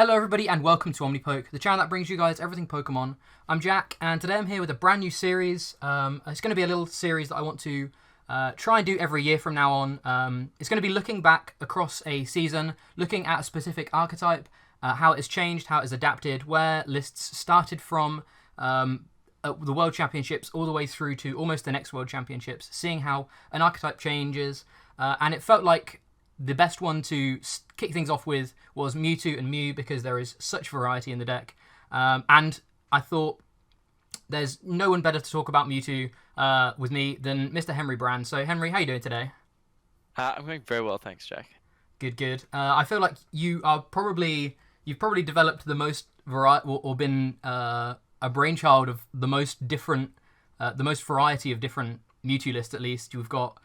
Hello everybody and welcome to OmniPoke, the channel that brings you guys everything Pokemon. I'm Jack and today I'm here with a brand new series. It's going to be a little series that I want to try and do every year from now on. It's going to be looking back across a season, looking at a specific archetype, how it has changed, how it has adapted, where lists started from the World Championships all the way through to almost the next World Championships, seeing how an archetype changes, and it felt like the best one to kick things off with was Mewtwo and Mew because there is such variety in the deck. And I thought there's no one better to talk about Mewtwo with me than Mr. Henry Brand. So, Henry, how you doing today? I'm going very well, thanks, Jack. Good. I feel like you've probably developed the most variety or been a brainchild of the most different, the most variety of different Mewtwo lists. At least you've got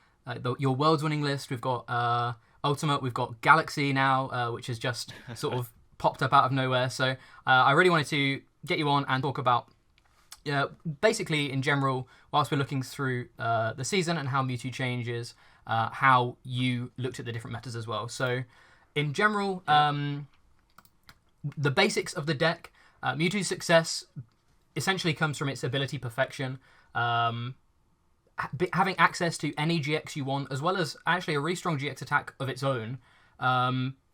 your World's winning list. We've got Ultimate, we've got Galaxy now, which has just sort of popped up out of nowhere. So I really wanted to get you on and talk about, basically in general, whilst we're looking through the season and how Mewtwo changes, how you looked at the different metas as well. So in general, the basics of the deck, Mewtwo's success essentially comes from its ability perfection. Having access to any GX you want, as well as actually a really strong GX attack of its own,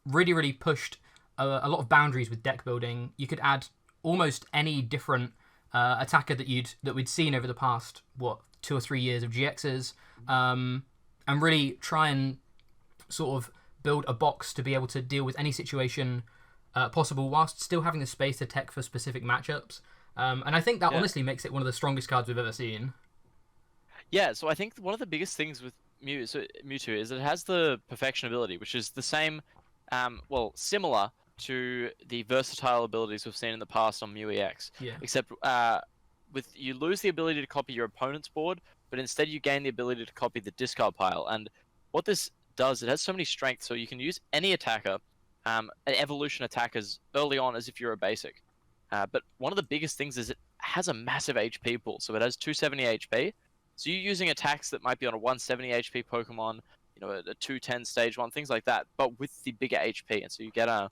really pushed a lot of boundaries with deck building. You could add almost any different attacker that we'd seen over the past 2 or 3 years of GXs, and really try and sort of build a box to be able to deal with any situation possible, whilst still having the space to tech for specific matchups. And I think that honestly makes it one of the strongest cards we've ever seen. Yeah, so I think one of the biggest things with Mewtwo is that it has the perfection ability, which is the same, similar to the versatile abilities we've seen in the past on Mew EX. Yeah. Except you lose the ability to copy your opponent's board, but instead you gain the ability to copy the discard pile. And what this does, it has so many strengths, so you can use any attacker, an evolution attackers early on as if you're a basic. But one of the biggest things is it has a massive HP pool, so it has 270 HP. So you're using attacks that might be on a 170 HP Pokemon, a 210 stage 1, things like that, but with the bigger HP, and so you get a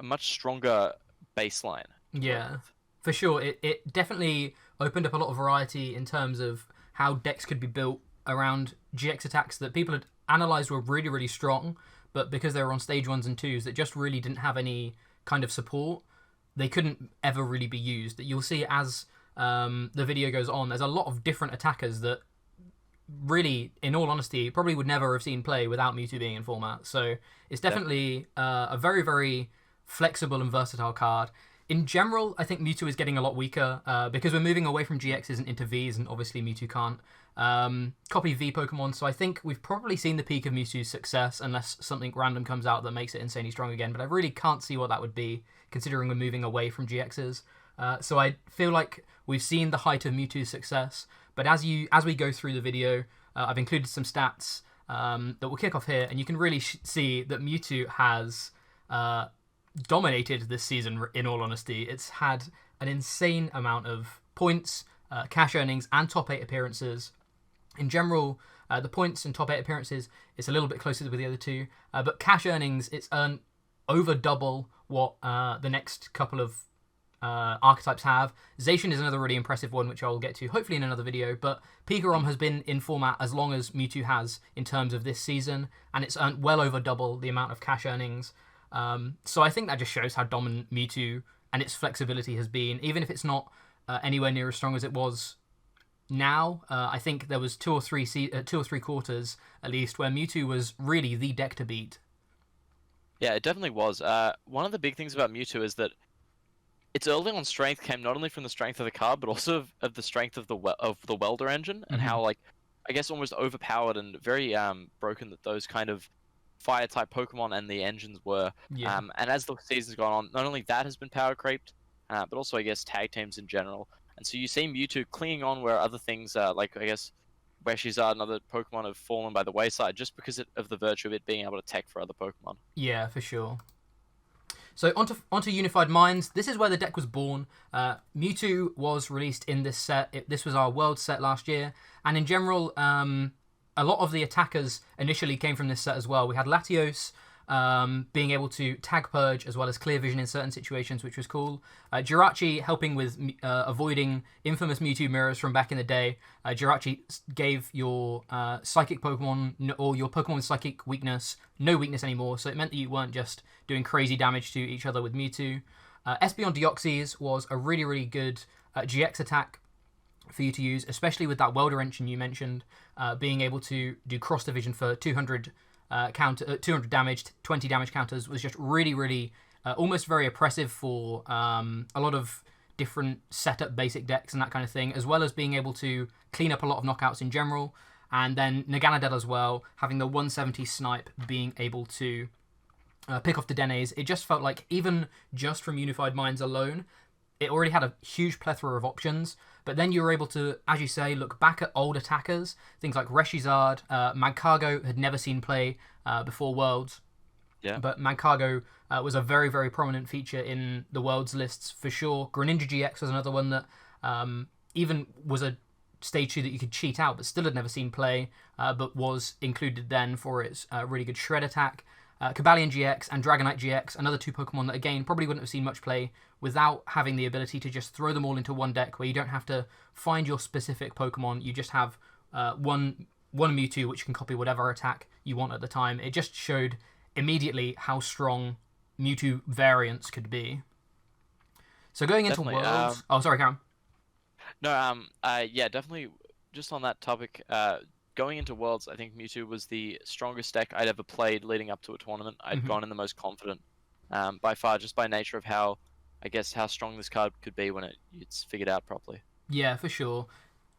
much stronger baseline. Yeah, for sure. It definitely opened up a lot of variety in terms of how decks could be built around GX attacks that people had analysed were really strong, but because they were on stage 1s and 2s that just really didn't have any kind of support, they couldn't ever really be used. That you'll see as the video goes on, there's a lot of different attackers that really, in all honesty, probably would never have seen play without Mewtwo being in format. So it's definitely a very flexible and versatile card. In general, I think Mewtwo is getting a lot weaker because we're moving away from GXs and into Vs, and obviously Mewtwo can't copy V Pokemon. So I think we've probably seen the peak of Mewtwo's success, unless something random comes out that makes it insanely strong again. But I really can't see what that would be, considering we're moving away from GXs. So I feel like we've seen the height of Mewtwo's success, but as we go through the video, I've included some stats that we'll kick off here, and you can really see that Mewtwo has dominated this season, in all honesty. It's had an insane amount of points, cash earnings, and top 8 appearances. In general, the points and top 8 appearances, it's a little bit closer with the other two, but cash earnings, it's earned over double what the next couple of archetypes have. Zacian is another really impressive one, which I'll get to hopefully in another video, but Pikarom has been in format as long as Mewtwo has in terms of this season, and it's earned well over double the amount of cash earnings. So I think that just shows how dominant Mewtwo and its flexibility has been, even if it's not anywhere near as strong as it was now. I think there was 2 or 3 quarters at least where Mewtwo was really the deck to beat. Yeah, it definitely was. One of the big things about Mewtwo is that its early on strength came not only from the strength of the card, but also of the strength of the Welder engine, and how, I guess, almost overpowered and very broken that those kind of fire type Pokemon and the engines were. Yeah. And as the season's gone on, not only that has been power creeped, but also, I guess, tag teams in general. And so you see Mewtwo clinging on where other things, like, I guess, where Charizard and other Pokemon have fallen by the wayside, just because of the virtue of it being able to tech for other Pokemon. Yeah, for sure. So onto Unified Minds. This is where the deck was born. Mewtwo was released in this set. This was our World set last year. And in general, a lot of the attackers initially came from this set as well. We had Latios, being able to tag purge as well as clear vision in certain situations, which was cool. Jirachi helping with avoiding infamous Mewtwo mirrors from back in the day. Jirachi gave your psychic Pokemon or your Pokemon with psychic weakness no weakness anymore, so it meant that you weren't just doing crazy damage to each other with Mewtwo. Espeon Deoxys was a really, really good GX attack for you to use, especially with that Welder Engine you mentioned, being able to do cross division for 200 damage, 20 damage counters was just really, really almost very oppressive for a lot of different setup basic decks and that kind of thing, as well as being able to clean up a lot of knockouts in general. And then Naganadel as well, having the 170 snipe, being able to pick off the Denes. It just felt like even just from Unified Minds alone, it already had a huge plethora of options, but then you were able to, as you say, look back at old attackers, things like Reshizard. Magcargo had never seen play before Worlds, but Magcargo was a very, very prominent feature in the Worlds lists for sure. Greninja GX was another one that even was a stage 2 that you could cheat out, but still had never seen play, but was included then for its really good shred attack. Cobalion GX and Dragonite GX, another 2 Pokemon that, again, probably wouldn't have seen much play without having the ability to just throw them all into one deck where you don't have to find your specific Pokemon. You just have one Mewtwo which can copy whatever attack you want at the time. It just showed immediately how strong Mewtwo variants could be. So going into Worlds... oh, sorry, Karen. No, yeah, definitely, just on that topic... going into Worlds, I think Mewtwo was the strongest deck I'd ever played leading up to a tournament. I'd gone in the most confident, by far, just by nature of how strong this card could be when it's figured out properly. Yeah, for sure.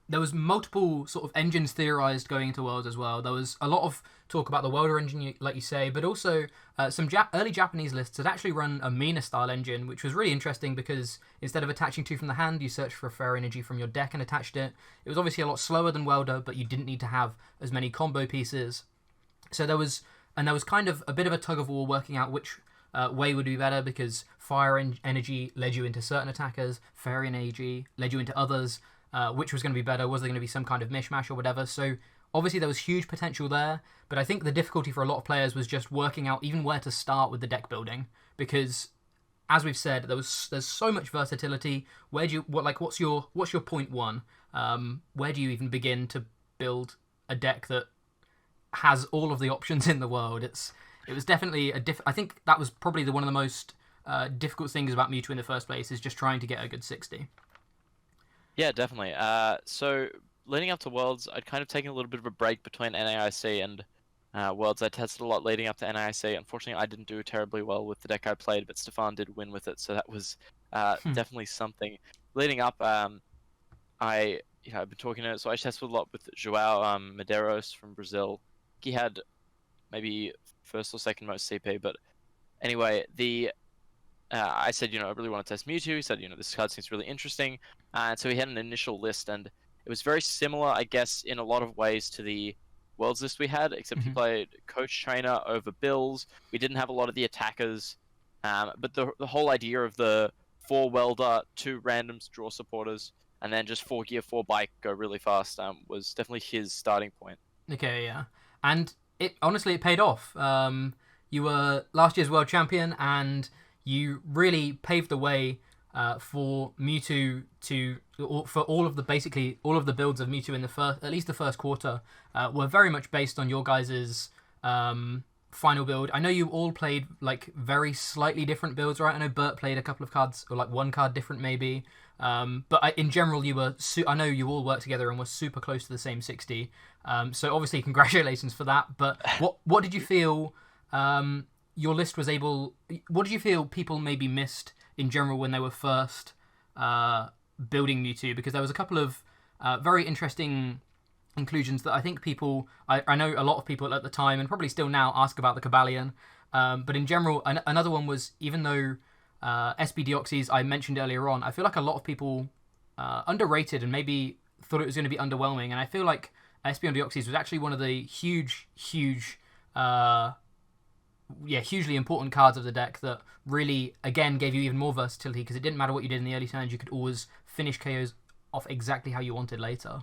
There was multiple sort of engines theorized going into Worlds as well. There was a lot of talk about the Welder engine, like you say, but also some early Japanese lists had actually run a Mina style engine, which was really interesting because instead of attaching 2 from the hand, you searched for a Fairy Energy from your deck and attached it. It was obviously a lot slower than Welder, but you didn't need to have as many combo pieces. So there was kind of a bit of a tug of war working out which way would be better, because Fire Energy led you into certain attackers, Fairy Energy led you into others. Which was going to be better? Was there going to be some kind of mishmash or whatever? So obviously there was huge potential there, but I think the difficulty for a lot of players was just working out even where to start with the deck building, because as we've said, there's so much versatility. What's your point one? Where do you even begin to build a deck that has all of the options in the world? It was definitely I think that was probably one of the most difficult things about Mewtwo in the first place, is just trying to get a good 60. Yeah, definitely. So leading up to Worlds, I'd kind of taken a little bit of a break between NAIC and Worlds. I tested a lot leading up to NAIC. Unfortunately, I didn't do terribly well with the deck I played, but Stefan did win with it, so that was definitely something. Leading up, I've been talking to it, so I tested a lot with Joao Medeiros from Brazil. He had maybe first or second most CP, but anyway, I said, I really want to test Mewtwo. He said, this card seems really interesting. And so he had an initial list, and it was very similar, I guess, in a lot of ways to the Worlds list we had, except he played Coach Trainer over Bills. We didn't have a lot of the attackers, but the whole idea of the 4 Welder, 2 randoms, draw supporters, and then just 4 Gear, 4 Bike, go really fast, was definitely his starting point. Okay, yeah. And it paid off. You were last year's world champion, and you really paved the way for Mewtwo for all of the builds of Mewtwo in at least the first quarter were very much based on your guys' final build. I know you all played like very slightly different builds, right? I know Bert played a couple of cards, or like 1 card different maybe. But in general, you were. I know you all worked together and were super close to the same 60. So obviously, congratulations for that. But what did you feel? Your list was able... What did you feel people maybe missed in general when they were first building Mewtwo? Because there was a couple of very interesting inclusions that I think people... I know a lot of people at the time, and probably still now, ask about the Cobalion. But in general, another one was, even though SB Deoxys I mentioned earlier on, I feel like a lot of people underrated and maybe thought it was going to be underwhelming. And I feel like SB Deoxys was actually one of the hugely important cards of the deck that really, again, gave you even more versatility, because it didn't matter what you did in the early turns, you could always finish KOs off exactly how you wanted later.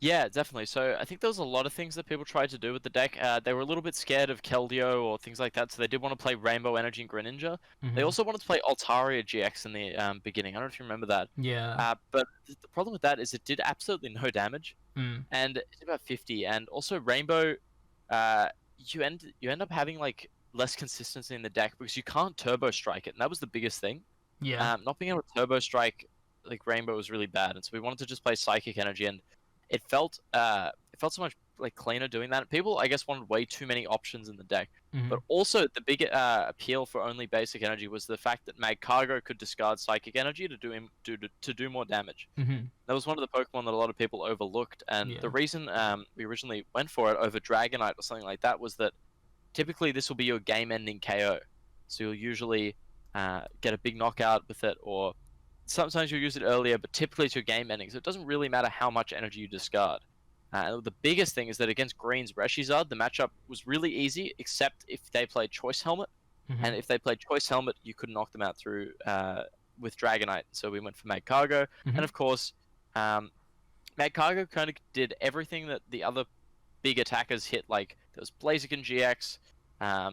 Yeah, definitely. So I think there was a lot of things that people tried to do with the deck. They were a little bit scared of Keldeo or things like that, so they did want to play Rainbow Energy and Greninja. They Hmm. also wanted to play Altaria GX in the beginning. I don't know if you remember that. Yeah. But the problem with that is it did absolutely no damage, Mm. and it's about 50. And also Rainbow, uh, you end up having like less consistency in the deck because you can't Turbo Strike it, and that was the biggest thing. Yeah. Not being able to Turbo Strike like Rainbow was really bad, and so we wanted to just play Psychic Energy, and it felt so much like cleaner doing that. People, I guess, wanted way too many options in the deck. Hmm. But also, the big appeal for only basic energy was the fact that Magcargo could discard psychic energy to do more damage. Hmm. That was one of the Pokemon that a lot of people overlooked, and the Yeah. reason we originally went for it over Dragonite or something like that was that typically this will be your game-ending KO. So you'll usually get a big knockout with it, or sometimes you'll use it earlier, but typically it's your game ending. So it doesn't really matter how much energy you discard. The biggest thing is that against Green's Reshizard, the matchup was really easy, except if they played Choice Helmet. Hmm. And if they played Choice Helmet, you could knock them out through with Dragonite. So we went for Magcargo. And Hmm. of course, um, Magcargo kind of did everything that the other big attackers hit. Like there was Blaziken GX,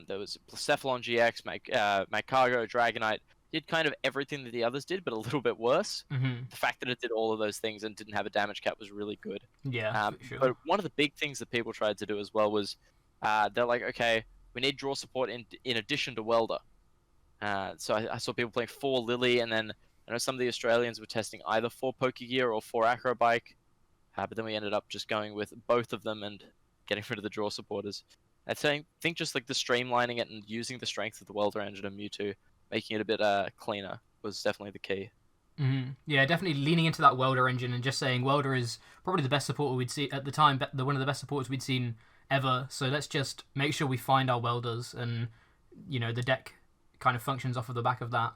there was Cephalon GX, Magcargo, Dragonite. Did kind of everything that the others did, but a little bit worse. Hmm. The fact that it did all of those things and didn't have a damage cap was really good. Yeah, for But sure. one of the big things that people tried to do as well was they're like, okay, we need draw support in addition to Welder. So I saw people playing 4 Lily, and then I know some of the Australians were testing either 4 Pokegear or 4 Acrobike. But then we ended up just going with both of them and getting rid of the draw supporters. I think just like the streamlining it and using the strength of the Welder engine and Mewtwo, making it a bit cleaner was definitely the key. Yeah, definitely leaning into that Welder engine and just saying Welder is probably the best supporter we'd see at the time, one of the best supporters we'd seen ever. So let's just make sure we find our Welders, and the deck kind of functions off of the back of that.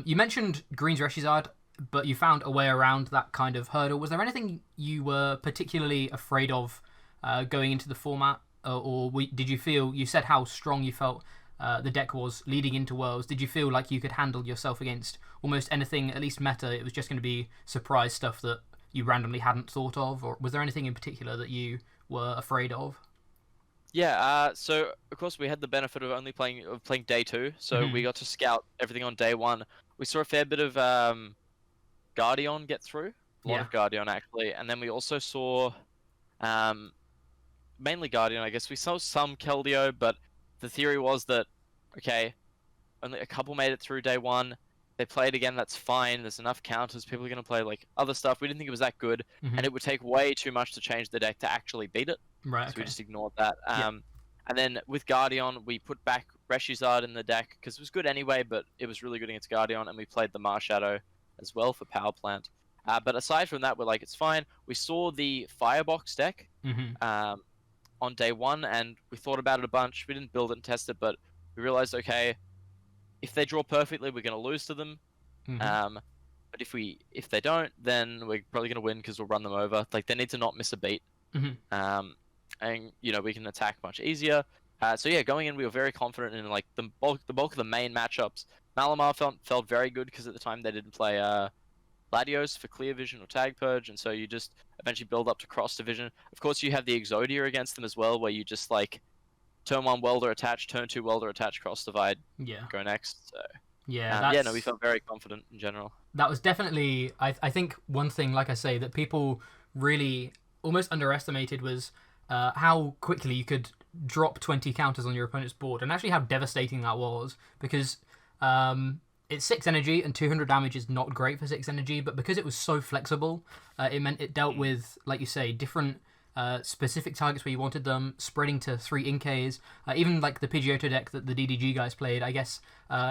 You mentioned Green's Reshizard, but you found a way around that kind of hurdle. Was there anything you were particularly afraid of going into the format, did you feel? You said how strong you felt the deck was leading into Worlds. Did you feel like you could handle yourself against almost anything, at least meta? It was just going to be surprise stuff that you randomly hadn't thought of, or was there anything in particular that you were afraid of? Yeah, so of course we had the benefit of only playing day 2, so we Hmm. got to scout everything on day 1. We saw a fair bit of Guardian get through, a lot Yeah. of Guardian actually, and then we also saw um, mainly Guardian. I guess we saw some Keldeo, but the theory was that okay, only a couple made it through day 1. They played again, that's fine. There's enough counters. People are going to play like other stuff. We didn't think it was that good, Hmm. and it would take way too much to change the deck to actually beat it. Right. So we Okay. just ignored that. Yeah. And then with Guardian, we put back Reshizard in the deck because it was good anyway, but it was really good against Guardian, and we played the Marshadow as well for Power Plant. But aside from that, we're like, it's fine. We saw the Firebox deck Hmm. um, on day 1, and we thought about it a bunch. We didn't build it and test it, but we realized, okay, if they draw perfectly, we're going to lose to them. Hmm. Um, but if they don't, then we're probably going to win because we'll run them over. Like they need to not miss a beat. Hmm. And we can attack much easier. So yeah, going in, we were very confident in like the bulk of the main matchups. Malamar felt very good because at the time they didn't play Latios for Clear Vision or Tag Purge, and so you just eventually build up to Cross Division. Of course, you have the Exodia against them as well, where you just like turn 1 Welder attach, turn 2 Welder attach, Cross Divide, Yeah. go next. So Yeah. yeah, no, we felt very confident in general. That was definitely, I think one thing, like I say, that people really almost underestimated was how quickly you could drop 20 counters on your opponent's board, and actually how devastating that was, because it's 6 energy and 200 damage is not great for 6 energy, but because it was so flexible, it meant it dealt with, like you say, different specific targets where you wanted them, spreading to 3 Inkays, even like the Pidgeotto deck that the DDG guys played. I guess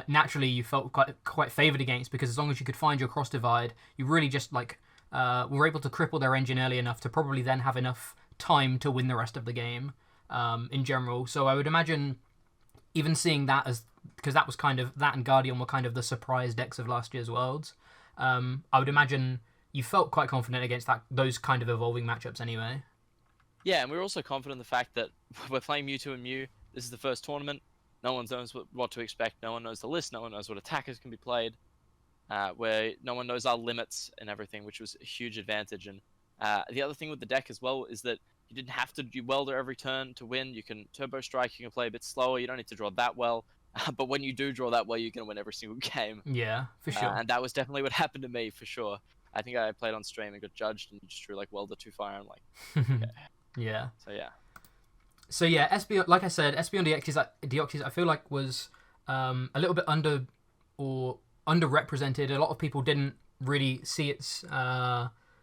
naturally you felt quite favoured against, because as long as you could find your cross divide, you really just like were able to cripple their engine early enough to probably then have enough time to win the rest of the game in general. So I would imagine even seeing that, as because that was kind of, that and Guardian were kind of the surprise decks of last year's Worlds. I would imagine you felt quite confident against those kind of evolving matchups anyway. Yeah, and we were also confident in the fact that we're playing Mewtwo and Mew. This is the first tournament. No one knows what to expect. No one knows the list. No one knows what attackers can be played. Where no one knows our limits and everything, which was a huge advantage. And The other thing with the deck as well is that you didn't have to do Welder every turn to win. You can Turbo Strike, you can play a bit slower, you don't need to draw that well. But when you do draw that well, you're going to win every single game. Yeah, for sure. And that was definitely what happened to me, for sure. I think I played on stream and got judged and just drew like Welder 2 Fire. I'm like, okay. Yeah. So yeah, Espeon, like I said, Espeon Deoxys I feel like was a little bit underrepresented. A lot of people didn't really see its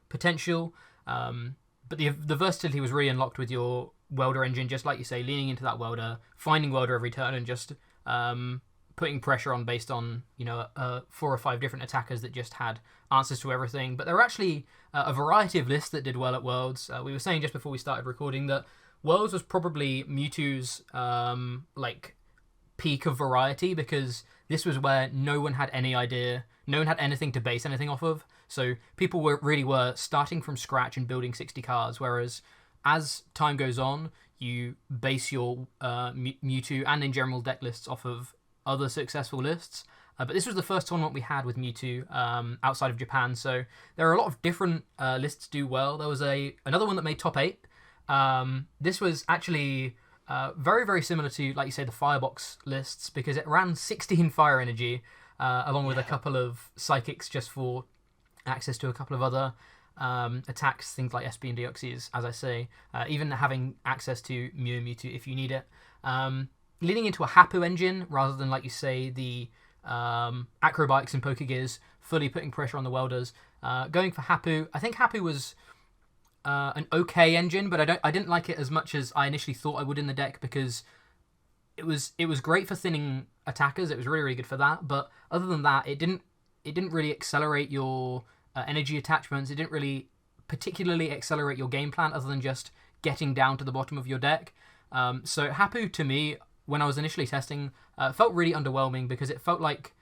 potential, but the versatility was really unlocked with your Welder engine, just like you say, leaning into that Welder, finding Welder every turn, and just putting pressure on based on 4 or 5 different attackers that just had answers to everything. But there were actually a variety of lists that did well at Worlds. We were saying just before we started recording that Worlds was probably Mewtwo's like peak of variety, because this was where no one had any idea, no one had anything to base anything off of. So people really were starting from scratch and building 60 cards, whereas as time goes on, you base your Mewtwo and in general deck lists off of other successful lists. But this was the first tournament we had with Mewtwo outside of Japan, so there are a lot of different lists do well. There was another one that made top 8. This was actually very, very similar to, like you say, the Firebox lists, because it ran 16 Fire Energy, along with a couple of Psychics just for access to a couple of other attacks, things like SP and Deoxys, as I say, even having access to Mew and Mewtwo if you need it. Leading into a Hapu engine, rather than, like you say, the Acrobikes and Pokegears, fully putting pressure on the Welders. Going for Hapu, I think Hapu was an okay engine, but I didn't like it as much as I initially thought I would in the deck, because it was great for thinning attackers. It was really, really good for that, but other than that, it didn't really accelerate your energy attachments. It didn't really particularly accelerate your game plan, other than just getting down to the bottom of your deck. So Hapu, to me, when I was initially testing, felt really underwhelming, because it felt like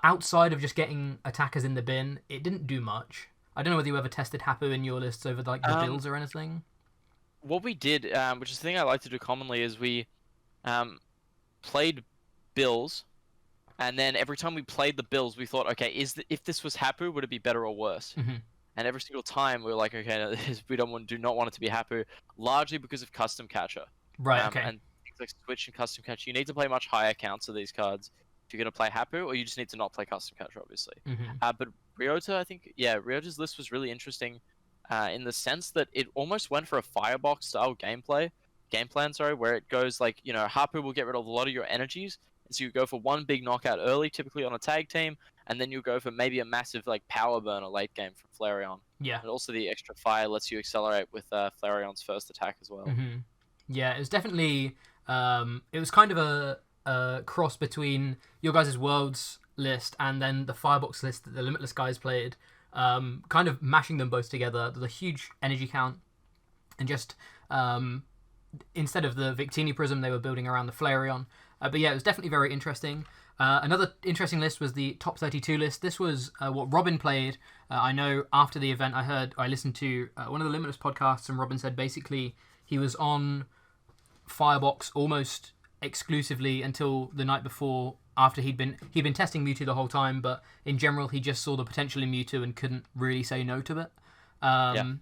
outside of just getting attackers in the bin, it didn't do much. I don't know whether you ever tested Hapu in your lists over like the builds or anything. What we did, which is the thing I like to do commonly, is we played Bills, and then every time we played the Bills, we thought, okay, if this was Hapu, would it be better or worse? Mm-hmm. And every single time we were like, okay, no, we do not want it to be Hapu, largely because of Custom Catcher. Right. Okay. And things like Switch and Custom Catcher, you need to play much higher counts of these cards if you're going to play Hapu, or you just need to not play Custom Catcher, obviously. Mm-hmm. But Ryota, I think, Ryota's list was really interesting in the sense that it almost went for a Firebox style game plan, where it goes like, Hapu will get rid of a lot of your energies, and so you go for one big knockout early, typically on a tag team, and then you go for maybe a massive like power burner late game from Flareon. Yeah. And also the extra fire lets you accelerate with Flareon's first attack as well. Mm-hmm. Yeah, it was definitely it was kind of a cross between your guys' Worlds list and then the Firebox list that the Limitless guys played, kind of mashing them both together. There's a huge energy count, and just instead of the Victini Prism, they were building around the Flareon. But yeah, it was definitely very interesting. Another interesting list was the top 32 list. This was what Robin played. I know after the event, I listened to one of the Limitless podcasts, and Robin said basically he was on Firebox almost exclusively until the night before, after he'd been testing Mewtwo the whole time, but in general he just saw the potential in Mewtwo and couldn't really say no to it. And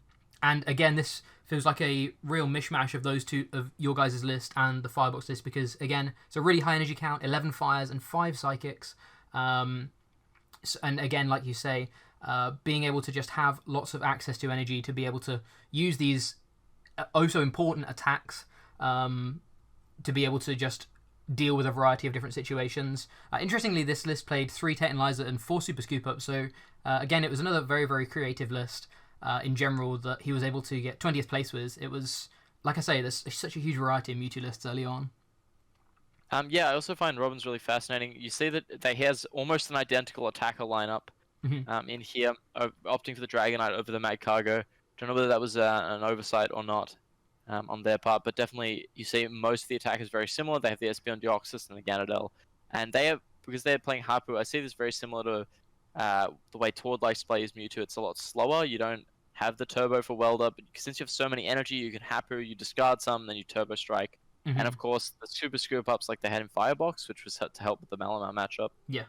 again, this feels like a real mishmash of those two, of your guys' list and the Firebox list, because again, it's a really high energy count, 11 fires and 5 psychics. And again, like you say, being able to just have lots of access to energy to be able to use these so important attacks, to be able to just deal with a variety of different situations. Interestingly, this list played 3 Titanizer and 4 Super Scoop Up, so again, it was another very, very creative list in general that he was able to get 20th place with. It was, like I say, there's such a huge variety of Mewtwo lists early on. I also find Robin's really fascinating. You see that he has almost an identical attacker lineup in here, opting for the Dragonite over the Mad Cargo. Don't know whether that was an oversight or not on their part, but definitely you see most of the attackers very similar. They have the Espeon Deoxys and the Ganadel, and because they're playing Hapu, I see this very similar to the way Tord likes to play his Mewtwo. It's a lot slower. You don't have the turbo for Welder, but since you have so many energy, you can Hapu, you discard some, then you Turbo Strike. And of course, the Super Scoop Ups like they had in Firebox, which was to help with the Malamar matchup. Yeah.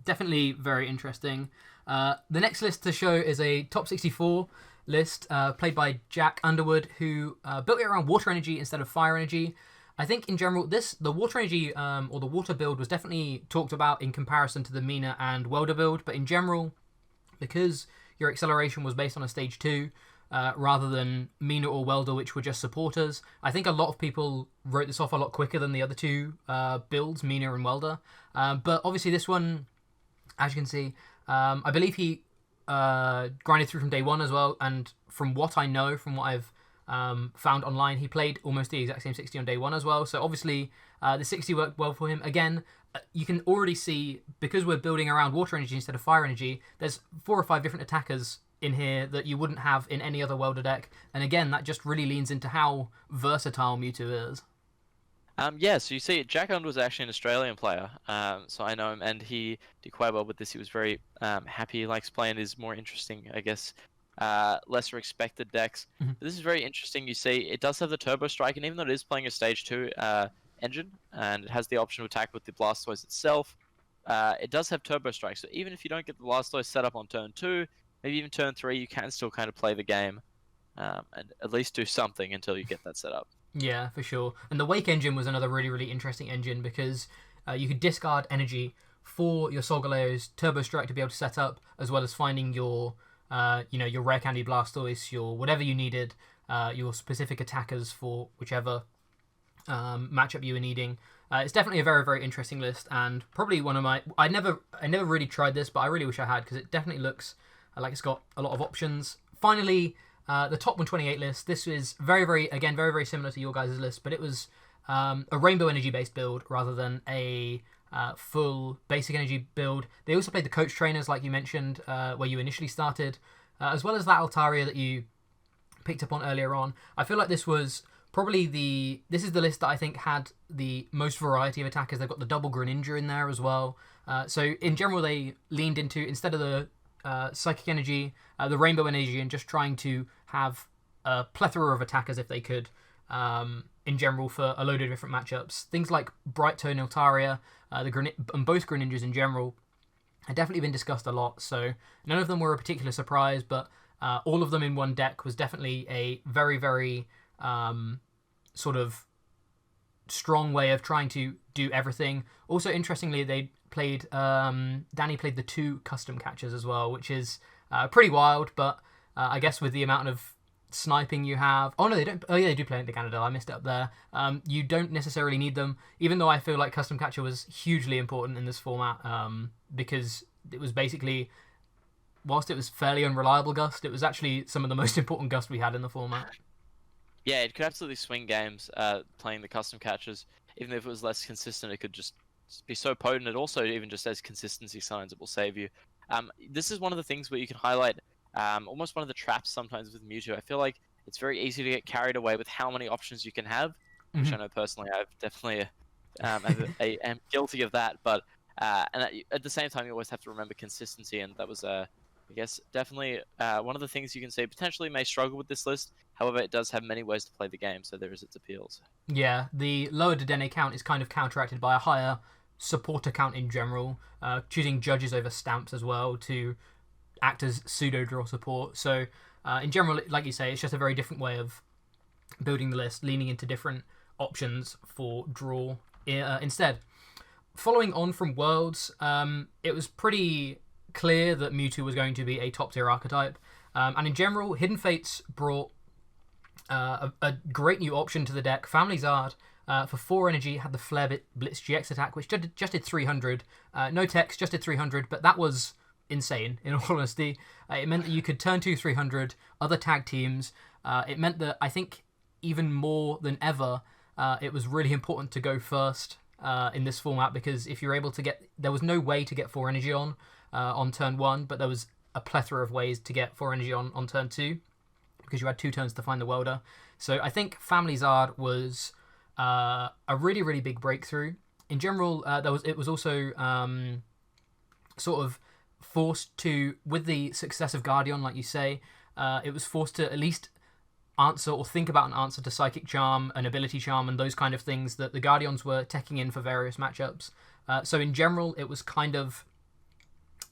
definitely very interesting. The next list to show is a top 64 list played by Jack Underwood, who built it around water energy instead of fire energy. I think in general, the water energy or the water build was definitely talked about in comparison to the Mina and Welder build, but in general, because your acceleration was based on a stage 2 rather than Mina or Welder, which were just supporters, I think a lot of people wrote this off a lot quicker than the other two builds, Mina and Welder. But obviously this one, as you can see, I believe he grinded through from day one as well, and from what I know, from what I've found online, he played almost the exact same 60 on day one as well. So obviously the 60 worked well for him. Again, you can already see, because we're building around water energy instead of fire energy, there's 4 or 5 different attackers in here that you wouldn't have in any other Welder deck. And again, that just really leans into how versatile Mewtwo is. Yeah, so you see, Jack Underwood was actually an Australian player, so I know him, and he did quite well with this. He was very happy. He likes playing his more interesting, I guess, lesser expected decks. Mm-hmm. But this is very interesting. You see, it does have the Turbo Strike, and even though it is playing a Stage 2 engine, and it has the option to attack with the Blastoise itself, it does have Turbo Strike. So even if you don't get the Blastoise set up on turn 2, maybe even turn 3, you can still kind of play the game, and at least do something until you get that set up. Yeah, for sure. And the Wake engine was another really, really interesting engine, because you could discard energy for your Solgaleo's Turbo Strike to be able to set up, as well as finding your, your Rare Candy Blastoise, your whatever you needed, your specific attackers for whichever matchup you were needing. It's definitely a very, very interesting list, and probably one of my... I never really tried this, but I really wish I had, because it definitely looks like it's got a lot of options. Finally, the top 128 list. This is very, very similar to your guys' list, but it was a rainbow energy based build rather than a full basic energy build. They also played the coach trainers, like you mentioned, where you initially started, as well as that Altaria that you picked up on earlier on. I feel like this was probably this is the list that I think had the most variety of attackers. They've got the double Greninja in there as well. So in general, they leaned into, instead of the psychic energy, the rainbow energy, and just trying to have a plethora of attackers if they could, in general, for a load of different matchups. Things like Bright Tone, Altaria, and both Greninjas in general had definitely been discussed a lot, so none of them were a particular surprise, but all of them in one deck was definitely a very, very sort of strong way of trying to do everything. Also, interestingly, they played Danny played the 2 custom catchers as well, which is pretty wild, but I guess with the amount of sniping you have... Oh, no, they don't... Oh, yeah, they do play the Ganondorf. I missed it up there. You don't necessarily need them, even though I feel like custom catcher was hugely important in this format, because it was basically... Whilst it was fairly unreliable Gust, it was actually some of the most important Gust we had in the format. Yeah, it could absolutely swing games playing the custom catchers. Even if it was less consistent, it could just be so potent. It also even just has consistency signs that will save you. This is one of the things where you can highlight almost one of the traps sometimes with Mewtwo. I feel like it's very easy to get carried away with how many options you can have, which I know personally I've definitely am guilty of that. But at the same time, you always have to remember consistency, and that was I guess definitely one of the things you can say potentially may struggle with this list. However, it does have many ways to play the game, so there is its appeals. Yeah, the lower Dedenne count is kind of counteracted by a higher supporter count in general, choosing judges over stamps as well to act as pseudo draw support. So in general, like you say, it's just a very different way of building the list, leaning into different options for draw instead. Following on from Worlds, it was pretty clear that Mewtwo was going to be a top tier archetype, and in general, Hidden Fates brought a great new option to the deck. Family Zard, for 4 energy, had the Flare Blitz GX attack, which just did 300. No text, just did 300, but that was insane, in all honesty. It meant that you could turn 2 300, other tag teams. It meant that, I think, even more than ever, it was really important to go first in this format, because if you're able to get... There was no way to get 4 energy on turn 1, but there was a plethora of ways to get 4 energy on turn 2, because you had 2 turns to find the Welder. So I think Family Zard was a really, really big breakthrough. In general, it was also sort of forced to, with the success of Guardian, like you say, it was forced to at least answer or think about an answer to Psychic Charm and Ability Charm and those kind of things that the Guardians were teching in for various matchups. So in general, it was kind of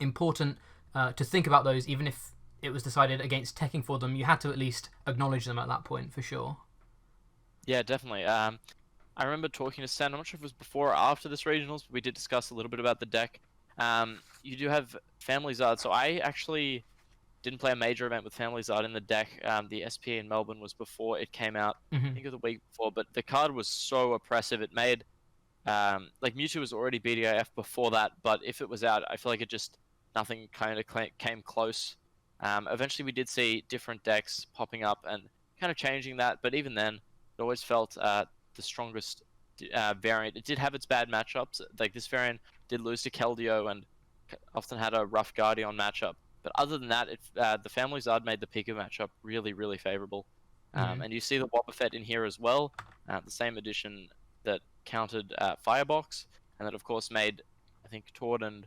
important to think about those, even if it was decided against teching for them. You had to at least acknowledge them at that point, for sure. Yeah, definitely. I remember talking to Sen. I'm not sure if it was before or after this regionals, but we did discuss a little bit about the deck. You do have Family Zard, so I actually didn't play a major event with Family Zard in the deck. The SPA in Melbourne was before it came out. I think it was the week before, but the card was so oppressive. It made like Mewtwo was already BDIF before that, but if it was out, I feel like it just nothing kind of came close. Eventually, we did see different decks popping up and kind of changing that, but even then, it always felt the strongest variant. It did have its bad matchups. Like this variant did lose to Keldeo and often had a rough Guardian matchup. But other than that, the Family Zard made the Pika matchup really, really favorable. And you see the Wobbuffet in here as well, the same edition that countered Firebox, and that of course made, I think, Tord and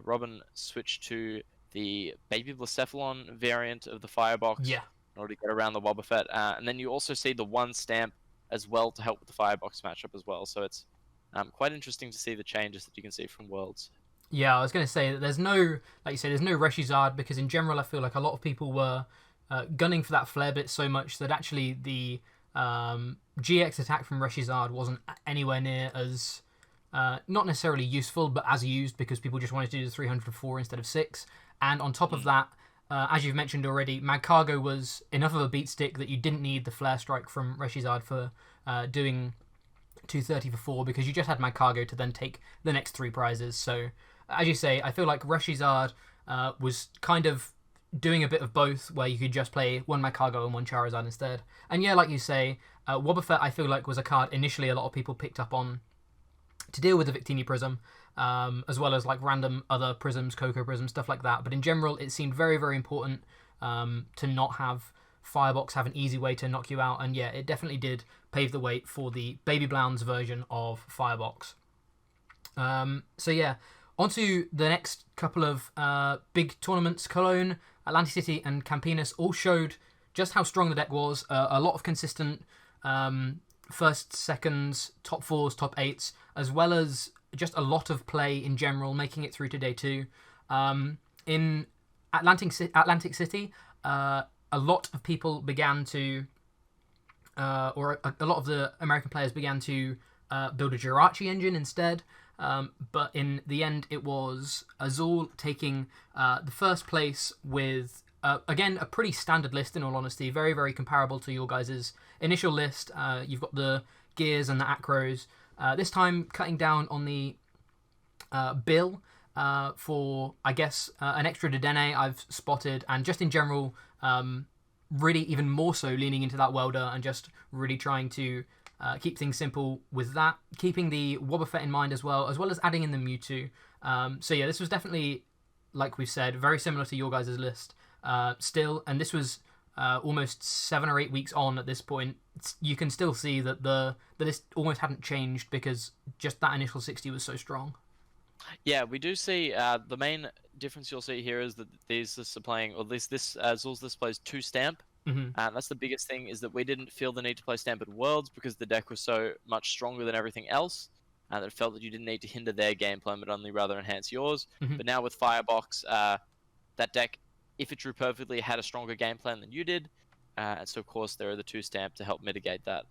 Robin switch to the Baby Blacephalon variant of the Firebox in order to get around the Wobbuffet. And then you also see the one stamp as well to help with the Firebox matchup as well. So it's quite interesting to see the changes that you can see from Worlds. Yeah, I was going to say that there's no, like you say, there's no Reshizard, because in general I feel like a lot of people were gunning for that flare bit so much that actually the GX attack from Reshizard wasn't anywhere near as, not necessarily useful, but as used, because people just wanted to do the 304 instead of 6. And on top of that, as you've mentioned already, Magcargo was enough of a beat stick that you didn't need the Flare Strike from Reshizard for doing 230 for 4, because you just had Magcargo to then take the next 3 prizes. So, as you say, I feel like Reshizard was kind of doing a bit of both, where you could just play one Magcargo and one Charizard instead. And yeah, like you say, Wobbuffet I feel like was a card initially a lot of people picked up on to deal with the Victini Prism, as well as like random other prisms, Coco Prism, stuff like that. But in general, it seemed very, very important to not have Firebox have an easy way to knock you out. And yeah, it definitely did pave the way for the Baby Blounds version of Firebox. So yeah, on to the next couple of big tournaments. Cologne, Atlantic City, and Campinas all showed just how strong the deck was. A lot of consistent first, seconds, top 4s, top 8s, as well as just a lot of play in general, making it through to day 2. In Atlantic City, a lot of people began to, or a lot of the American players began to build a Jirachi engine instead. But in the end, it was Azul taking the first place with, again, a pretty standard list, in all honesty. Very, very comparable to your guys' initial list. You've got the Gears and the Acros. This time, cutting down on the bill for, I guess, an extra Dedenne I've spotted. And just in general, really even more so leaning into that welder and just really trying to keep things simple with that, keeping the Wobbuffet in mind as well as adding in the Mewtwo. So yeah, this was definitely, like we've said, very similar to your guys' list still, and this was almost 7 or 8 weeks on at this point. You can still see that the list almost hadn't changed, because just that initial 60 was so strong. Yeah, we do see the main difference you'll see here is that these lists are playing, or at least this Zul's list plays 2 stamp. That's the biggest thing, is that we didn't feel the need to play Stamp at Worlds because the deck was so much stronger than everything else, and it felt that you didn't need to hinder their game plan, but only rather enhance yours. But now with Firebox, that deck, if it drew perfectly, had a stronger game plan than you did, and so of course there are the 2 Stamp to help mitigate that.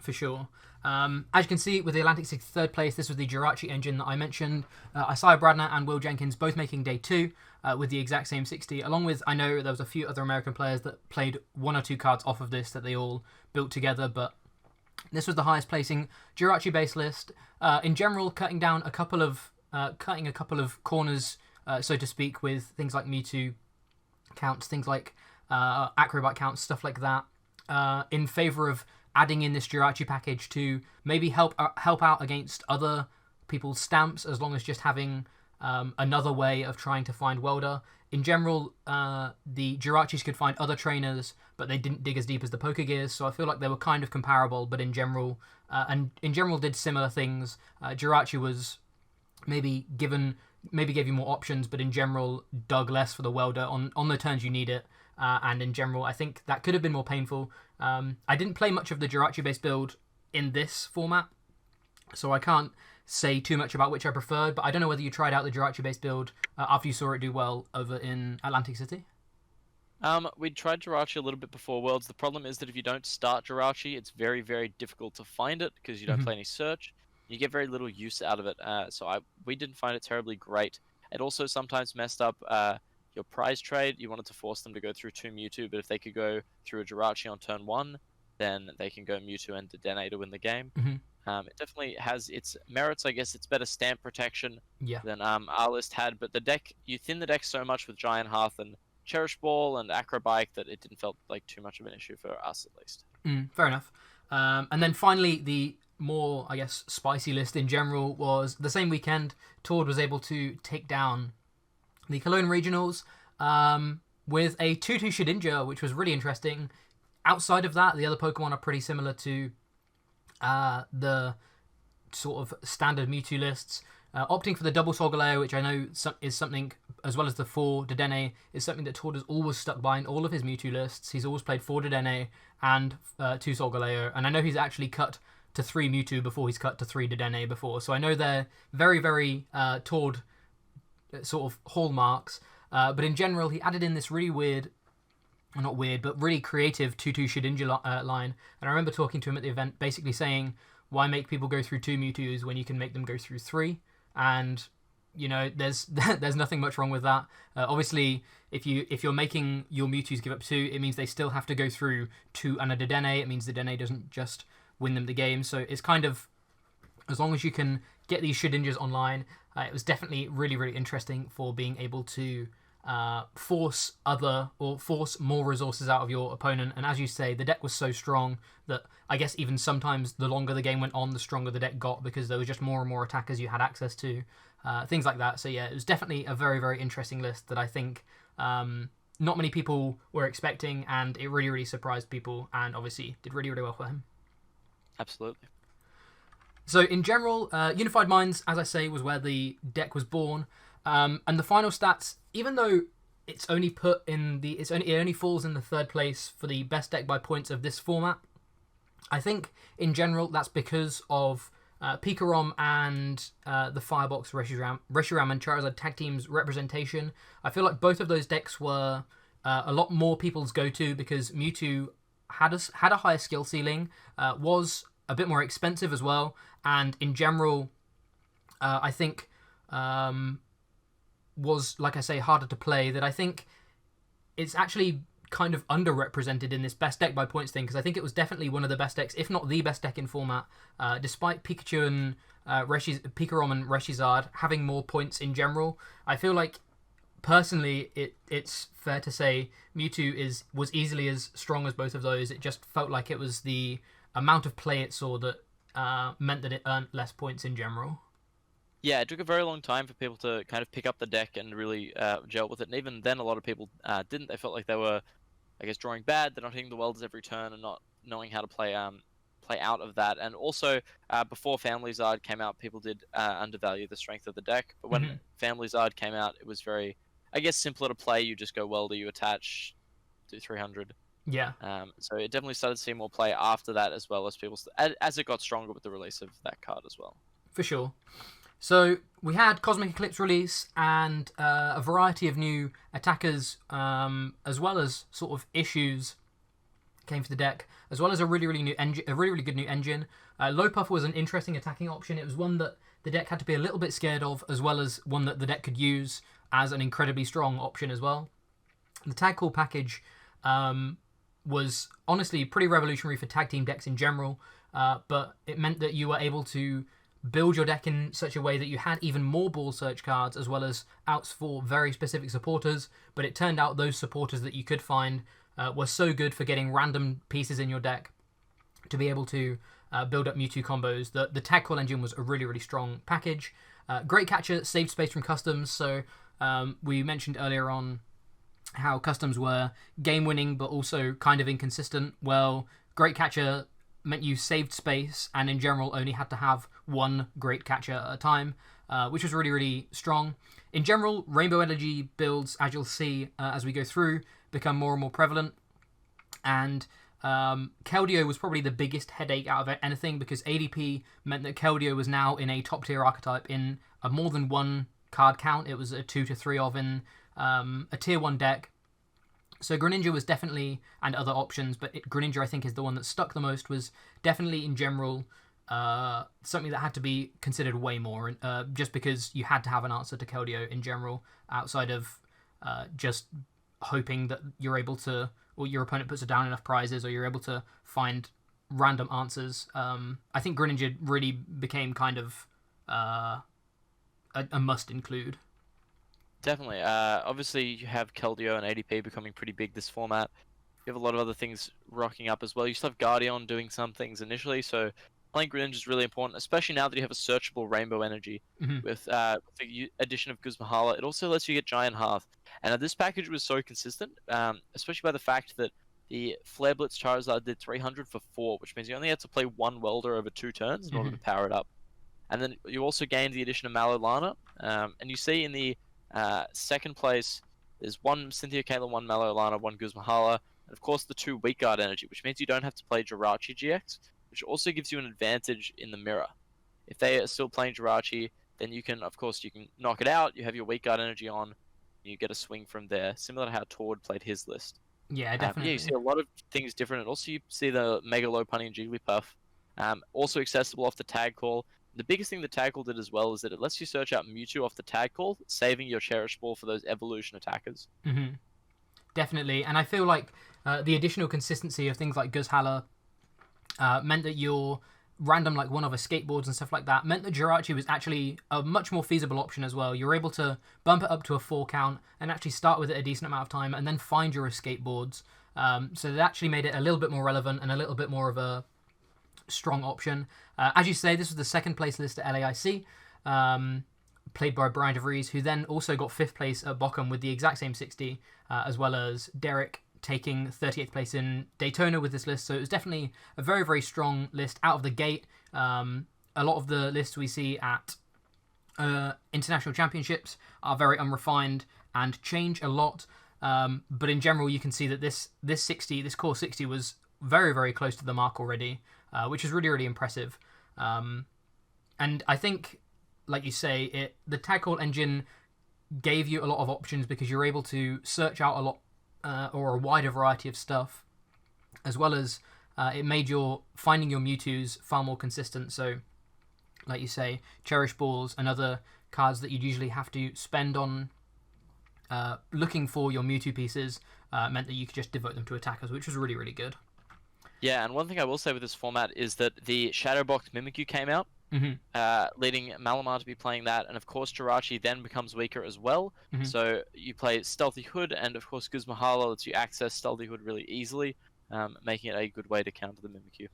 For sure. As you can see, with the Atlantic City 3rd place, this was the Jirachi engine that I mentioned. Isaiah Bradner and Will Jenkins both making day 2 with the exact same 60, along with, I know there was a few other American players that played 1 or 2 cards off of this that they all built together, but this was the highest placing Jirachi base list. In general, cutting a couple of corners, so to speak, with things like Mewtwo counts, things like Acrobat counts, stuff like that, in favour of adding in this Jirachi package to maybe help out against other people's stamps, as long as just having another way of trying to find welder. In general, the Jirachis could find other trainers, but they didn't dig as deep as the Pokegears, so I feel like they were kind of comparable, but in general, did similar things. Jirachi was maybe gave you more options, but in general dug less for the welder on the turns you need it. And in general, I think that could have been more painful. I didn't play much of the Jirachi-based build in this format, so I can't say too much about which I preferred, but I don't know whether you tried out the Jirachi-based build after you saw it do well over in Atlantic City. We tried Jirachi a little bit before Worlds. The problem is that if you don't start Jirachi, it's very, very difficult to find it because you don't play any search. You get very little use out of it. We didn't find it terribly great. It also sometimes messed up your prize trade. You wanted to force them to go through 2 Mewtwo, but if they could go through a Jirachi on turn 1, then they can go Mewtwo and Dedenne to win the game. It definitely has its merits. I guess it's better stamp protection than our list had, but the deck, you thin the deck so much with Giant Hearth and Cherish Ball and Acrobike that it didn't felt like too much of an issue for us, at least. Fair enough. And then finally, the more, I guess, spicy list in general was the same weekend. Tord was able to take down the Cologne Regionals with a 2-2 Shedinja, which was really interesting. Outside of that, the other Pokemon are pretty similar to the sort of standard Mewtwo lists. Opting for the double Solgaleo, which I know is something, as well as the 4 Dedenne, is something that Tord has always stuck by in all of his Mewtwo lists. He's always played 4 Dedenne and 2 Solgaleo, and I know he's actually cut to 3 Mewtwo before he's cut to 3 Dedenne before, so I know they're very, very Tord sort of hallmarks, but in general, he added in this really weird, well, not weird, but really creative 2-2 Shedinja line, and I remember talking to him at the event, basically saying, why make people go through 2 Mewtwo's when you can make them go through 3? And you know, there's nothing much wrong with that. Obviously, if you're making your Mewtwo's give up 2, it means they still have to go through 2 and a Dedenne. It means the Dedenne doesn't just win them the game. So it's kind of, as long as you can get these Shedinjas online, it was definitely really, really interesting for being able to force more resources out of your opponent. And as you say, the deck was so strong that I guess even sometimes the longer the game went on, the stronger the deck got because there was just more and more attackers you had access to, things like that. So yeah, it was definitely a very, very interesting list that I think not many people were expecting, and it really, really surprised people, and obviously did really, really well for him. Absolutely. So in general, Unified Minds, as I say, was where the deck was born. And the final stats, even though it's only it only falls in the 3rd place for the best deck by points of this format, I think in general that's because of Pikarom and the Firebox Reshiram and Charizard tag team's representation. I feel like both of those decks were a lot more people's go-to because Mewtwo had a higher skill ceiling, was a bit more expensive as well, and in general, I think was, like I say, harder to play. That I think it's actually kind of underrepresented in this best deck by points thing, because I think it was definitely one of the best decks, if not the best deck in format, despite Pikachu and Pikarom and Reshizard having more points in general. I feel like, personally, it's fair to say Mewtwo was easily as strong as both of those. It just felt like it was the amount of play it saw that meant that it earned less points in general. Yeah, it took a very long time for people to kind of pick up the deck and really gel with it. And even then, a lot of people didn't. They felt like they were, I guess, drawing bad. They're not hitting the welds every turn and not knowing how to play out of that. And also, before Family Zard came out, people did undervalue the strength of the deck. But when Family Zard came out, it was very, I guess, simpler to play. You just go welder, you attach, do 300. Yeah. So it definitely started to see more play after that, as well as people as it got stronger with the release of that card as well. For sure. So we had Cosmic Eclipse release and a variety of new attackers, as well as sort of issues came for the deck, as well as a really, really good new engine. Lopuff was an interesting attacking option. It was one that the deck had to be a little bit scared of, as well as one that the deck could use as an incredibly strong option as well. The Tag Call package was honestly pretty revolutionary for tag team decks in general, but it meant that you were able to build your deck in such a way that you had even more ball search cards as well as outs for very specific supporters, but it turned out those supporters that you could find were so good for getting random pieces in your deck to be able to build up Mewtwo combos. The Tag Call engine was a really, really strong package. Great Catcher saved space from customs, so we mentioned earlier on how customs were game-winning but also kind of inconsistent. Well, Great Catcher meant you saved space and in general only had to have one Great Catcher at a time, which was really, really strong. In general, Rainbow Energy builds, as you'll see as we go through, become more and more prevalent, and Keldeo was probably the biggest headache out of anything because ADP meant that Keldeo was now in a top tier archetype in a more than one card count. It was a 2 to 3 of in a tier 1 deck. So Greninja was definitely, and other options, but Greninja I think is the one that stuck the most, was definitely in general something that had to be considered way more, just because you had to have an answer to Keldeo in general, outside of just hoping that you're able to, or your opponent puts down enough prizes, or you're able to find random answers. I think Greninja really became kind of a must include. Definitely. Obviously, you have Keldeo and ADP becoming pretty big this format. You have a lot of other things rocking up as well. You still have Guardian doing some things initially, so playing Greninja is really important, especially now that you have a searchable Rainbow Energy. With the addition of Guzmahala. It also lets you get Giant Hearth. And this package was so consistent, especially by the fact that the Flare Blitz Charizard did 300 for 4, which means you only had to play one Welder over 2 turns in order to power it up. And then you also gained the addition of Malolana, and you see in the second place, there's one Cynthia Caitlyn, one Malolana, one Guzmahala, and of course the 2 Weak Guard Energy, which means you don't have to play Jirachi GX, which also gives you an advantage in the mirror. If they are still playing Jirachi, then you can knock it out, you have your Weak Guard Energy on, and you get a swing from there, similar to how Tord played his list. Yeah, definitely. You see a lot of things different, and also you see the Mega Lopunny and Jigglypuff, also accessible off the tag call. The biggest thing the tag call did as well is that it lets you search out Mewtwo off the tag call, saving your Cherish Ball for those evolution attackers. Definitely, and I feel like the additional consistency of things like Guzhala meant that your random like one-off skateboards and stuff like that meant that Jirachi was actually a much more feasible option as well. You're able to bump it up to a 4 count and actually start with it a decent amount of time and then find your skateboards. So that actually made it a little bit more relevant and a little bit more of a strong option. As you say, this was the second place list at LAIC, played by Brian DeVries, who then also got 5th place at Bochum with the exact same 60, as well as Derek taking 38th place in Daytona with this list. So it was definitely a very, very strong list out of the gate. A lot of the lists we see at international championships are very unrefined and change a lot. But in general, you can see that this core 60 was very, very close to the mark already, which is really, really impressive. And I think, like you say, the tag call engine gave you a lot of options because you're able to search out a lot or a wider variety of stuff, as well as it made your finding your Mewtwo's far more consistent. So, like you say, Cherish Balls and other cards that you'd usually have to spend on looking for your Mewtwo pieces meant that you could just devote them to attackers, which was really, really good. Yeah, and one thing I will say with this format is that the Shadowbox Mimikyu came out, leading Malamar to be playing that, and of course Jirachi then becomes weaker as well. So you play Stealthy Hood, and of course Guzmahala lets you access Stealthy Hood really easily, making it a good way to counter the Mimikyu.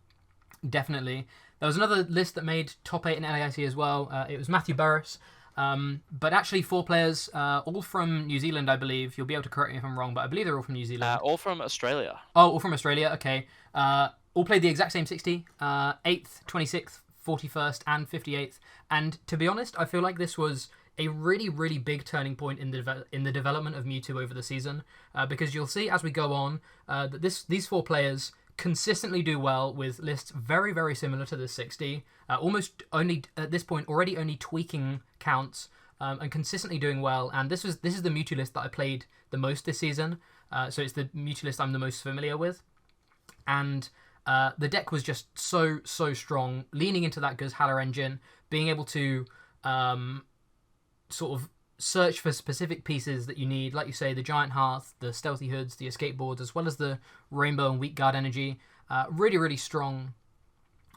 Definitely. There was another list that made top 8 in LAIC as well. It was Matthew Burris. But actually 4 players, all from New Zealand, I believe. You'll be able to correct me if I'm wrong, but I believe they're all from New Zealand. All from Australia. Oh, all from Australia, okay. All played the exact same 60, 8th, 26th, 41st, and 58th. And to be honest, I feel like this was a really, really big turning point in the development of Mewtwo over the season, because you'll see as we go on that these 4 players consistently do well with lists very, very similar to the 60, almost only at this point already only tweaking counts, and consistently doing well. And this is the Mewtwo list that I played the most this season, so it's the Mewtwo list I'm the most familiar with, and the deck was just so strong, leaning into that Guzhala engine, being able to sort of search for specific pieces that you need, like you say, the Giant Hearth, the Stealthy Hoods, the Escape Boards, as well as the Rainbow and Weak Guard Energy. Really, really strong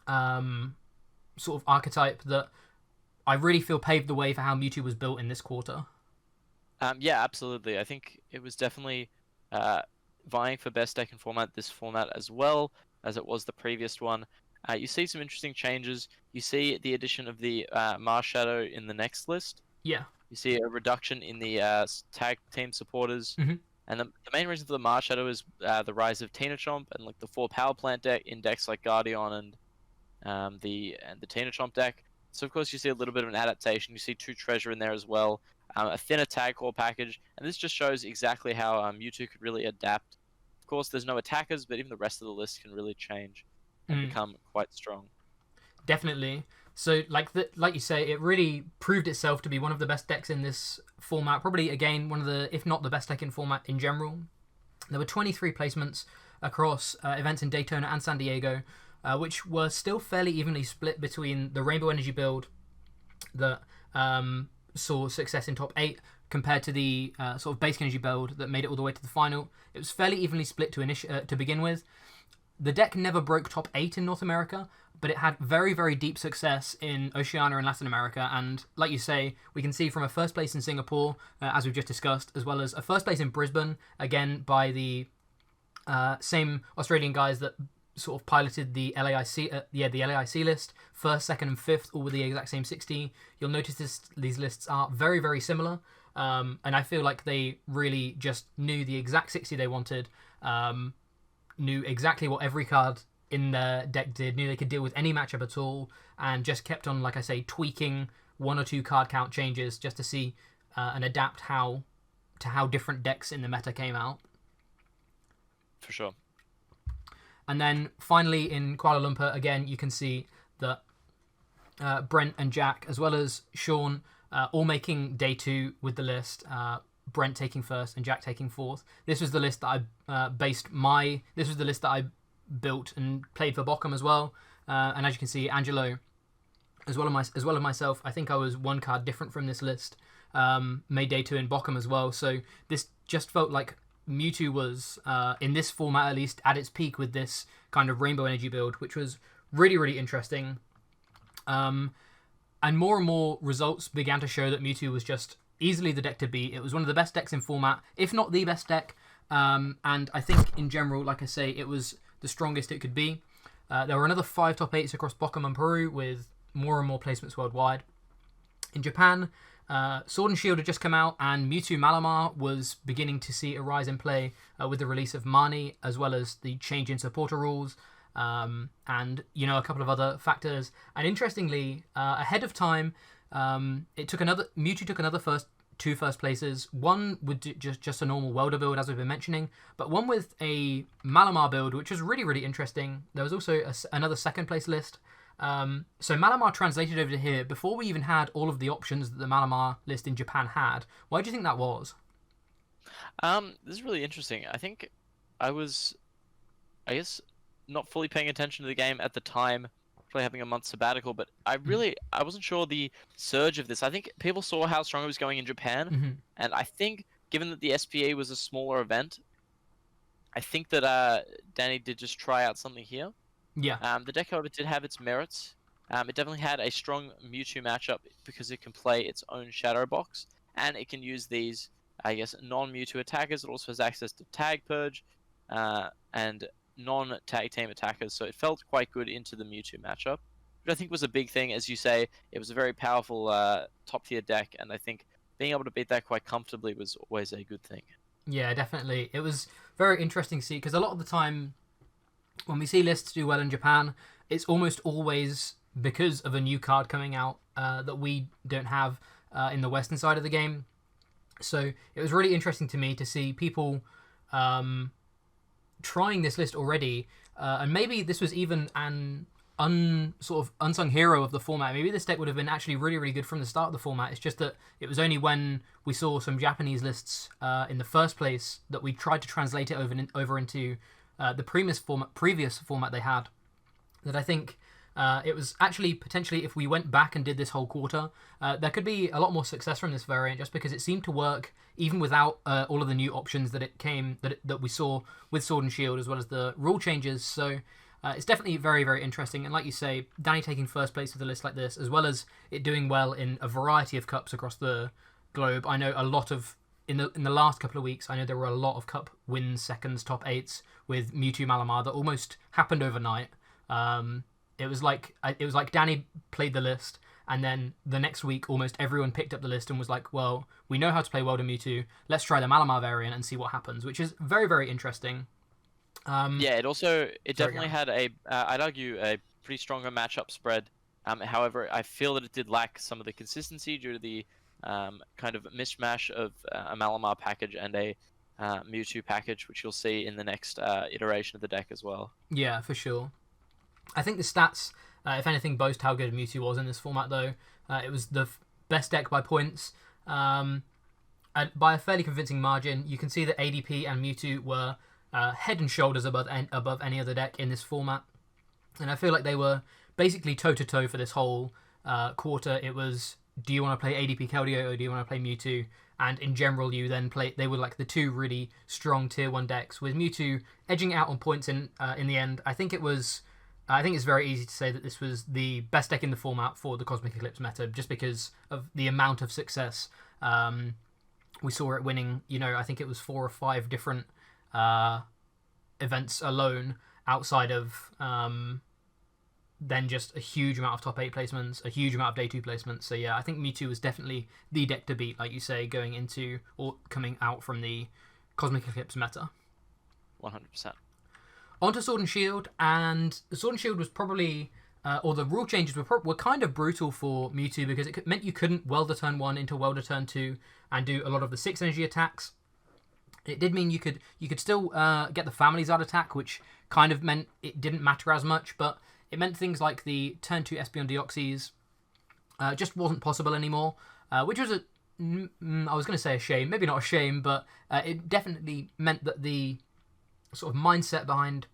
sort of archetype that I really feel paved the way for how Mewtwo was built in this quarter. Yeah, absolutely. I think it was definitely vying for best deck in format this format as well as it was the previous one. You see some interesting changes. You see the addition of the Mars Shadow in the next list. Yeah. You see a reduction in the tag team supporters. And the main reason for the Mars Shadow is the rise of Tina Chomp and like the 4 power plant deck in decks like Guardian and the Tina Chomp deck. So of course you see a little bit of an adaptation. You see 2 treasure in there as well, a thinner tag core package, and this just shows exactly how Mewtwo could really adapt Of course, there's no attackers, but even the rest of the list can really change and become quite strong. Definitely. So, like you say, it really proved itself to be one of the best decks in this format. Probably, again, one of the, if not the best deck in format in general. There were 23 placements across events in Daytona and San Diego, which were still fairly evenly split between the Rainbow Energy build that saw success in top 8 compared to the sort of basic energy build that made it all the way to the final. It was fairly evenly split to begin with. The deck never broke top 8 in North America, but it had very, very deep success in Oceania and Latin America. And like you say, we can see from a first place in Singapore, as we've just discussed, as well as a first place in Brisbane, again by the same Australian guys that sort of piloted the LAIC, the LAIC list, first, second, and fifth, all with the exact same 60. You'll notice these lists are very, very similar, and I feel like they really just knew the exact 60 they wanted, knew exactly what every card in their deck did, knew they could deal with any matchup at all, and just kept on, like I say, tweaking 1 or 2 card count changes just to see and adapt how different decks in the meta came out. For sure. And then finally in Kuala Lumpur, again, you can see that Brent and Jack, as well as Sean, all making day 2 with the list. Brent taking first and Jack taking fourth. This was the list that I This was the list that I built and played for Bochum as well. And as you can see, Angelo, as well as myself, I think I was 1 card different from this list. Made day 2 in Bochum as well. So this just felt like Mewtwo was, in this format at least, at its peak with this kind of Rainbow Energy build, which was really, really interesting. And more results began to show that Mewtwo was just easily the deck to beat. It was one of the best decks in format, if not the best deck. And I think, in general, like I say, it was the strongest it could be. There were another 5 top 8s across Bochum and Peru, with more and more placements worldwide. In Japan, Sword and Shield had just come out, and Mewtwo Malamar was beginning to see a rise in play with the release of Mani, as well as the change in supporter rules, and a couple of other factors. And interestingly, ahead of time, Mewtwo took another 2 first places. One with just a normal welder build, as we've been mentioning, but one with a Malamar build, which was really, really interesting. There was also another second place list. So Malamar translated over to here before we even had all of the options that the Malamar list in Japan had. Why do you think that was? This is really interesting. I think I guess, not fully paying attention to the game at the time, probably having a month sabbatical, but I wasn't sure the surge of this. I think people saw how strong it was going in Japan, and I think, given that the SPA was a smaller event, I think that Danny did just try out something here. Yeah. The deck, however, did have its merits. It definitely had a strong Mewtwo matchup because it can play its own Shadow Box, and it can use these, I guess, non-Mewtwo attackers. It also has access to Tag Purge, and non-tag team attackers, so it felt quite good into the Mewtwo matchup, which I think was a big thing. As you say, it was a very powerful top-tier deck, and I think being able to beat that quite comfortably was always a good thing. Yeah, definitely. It was very interesting to see, because a lot of the time, when we see lists do well in Japan, it's almost always because of a new card coming out that we don't have in the Western side of the game. So it was really interesting to me to see people trying this list already, and maybe this was even an sort of unsung hero of the format. Maybe this deck would have been actually really, really good from the start of the format. It's just that it was only when we saw some Japanese lists in the first place that we tried to translate it over into the previous format they had, that I think it was actually potentially, if we went back and did this whole quarter, there could be a lot more success from this variant, just because it seemed to work even without all of the new options that we saw with Sword and Shield, as well as the rule changes. So it's definitely very, very interesting. And like you say, Danny taking first place with a list like this, as well as it doing well in a variety of cups across the globe. I know a lot of in the last couple of weeks, I know there were a lot of cup wins, seconds, top 8s with Mewtwo Malamar that almost happened overnight. It was like Danny played the list, and then the next week almost everyone picked up the list and was like, well, we know how to play Welder Mewtwo, let's try the Malamar variant and see what happens, which is very, very interesting. Yeah, it definitely had I'd argue, a pretty stronger matchup spread. However, I feel that it did lack some of the consistency due to the kind of mishmash of a Malamar package and a Mewtwo package, which you'll see in the next iteration of the deck as well. Yeah, for sure. I think the stats, if anything, boast how good Mewtwo was in this format, though. It was the best deck by points, and by a fairly convincing margin. You can see that ADP and Mewtwo were head and shoulders above any other deck in this format, and I feel like they were basically toe-to-toe for this whole quarter. It was, do you want to play ADP Keldeo or do you want to play Mewtwo? And in general, they were like the two really strong tier 1 decks, with Mewtwo edging out on points in the end. I think it's very easy to say that this was the best deck in the format for the Cosmic Eclipse meta, just because of the amount of success we saw it winning. I think it was 4 or 5 different events alone, outside of then just a huge amount of top 8 placements, a huge amount of day 2 placements. So yeah, I think Mewtwo was definitely the deck to beat, like you say, going into or coming out from the Cosmic Eclipse meta. 100%. Onto Sword and Shield, and the Sword and Shield was probably, or the rule changes were kind of brutal for Mewtwo, because it meant you couldn't Welder turn 1 into Welder turn 2 and do a lot of the 6 energy attacks. It did mean you could still get the Family's Art attack, which kind of meant it didn't matter as much, but it meant things like the turn 2 Espeon Deoxys just wasn't possible anymore, which was I was going to say a shame, maybe not a shame, but it definitely meant that the sort of mindset behind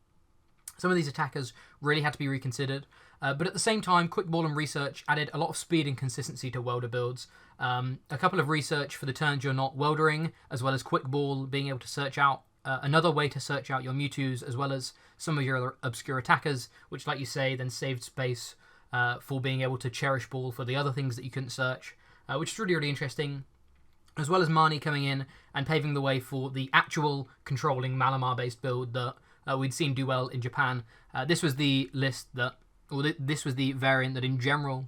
some of these attackers really had to be reconsidered. But at the same time, Quick Ball and Research added a lot of speed and consistency to Welder builds. A couple of Research for the turns you're not Weldering, as well as Quick Ball being able to search out another way to search out your Mewtwo's, as well as some of your other obscure attackers, which, like you say, then saved space for being able to Cherish Ball for the other things that you couldn't search, which is really, really interesting. As well as Marnie coming in and paving the way for the actual controlling Malamar-based build that we'd seen do well in Japan. This was the list that, or this was the variant that in general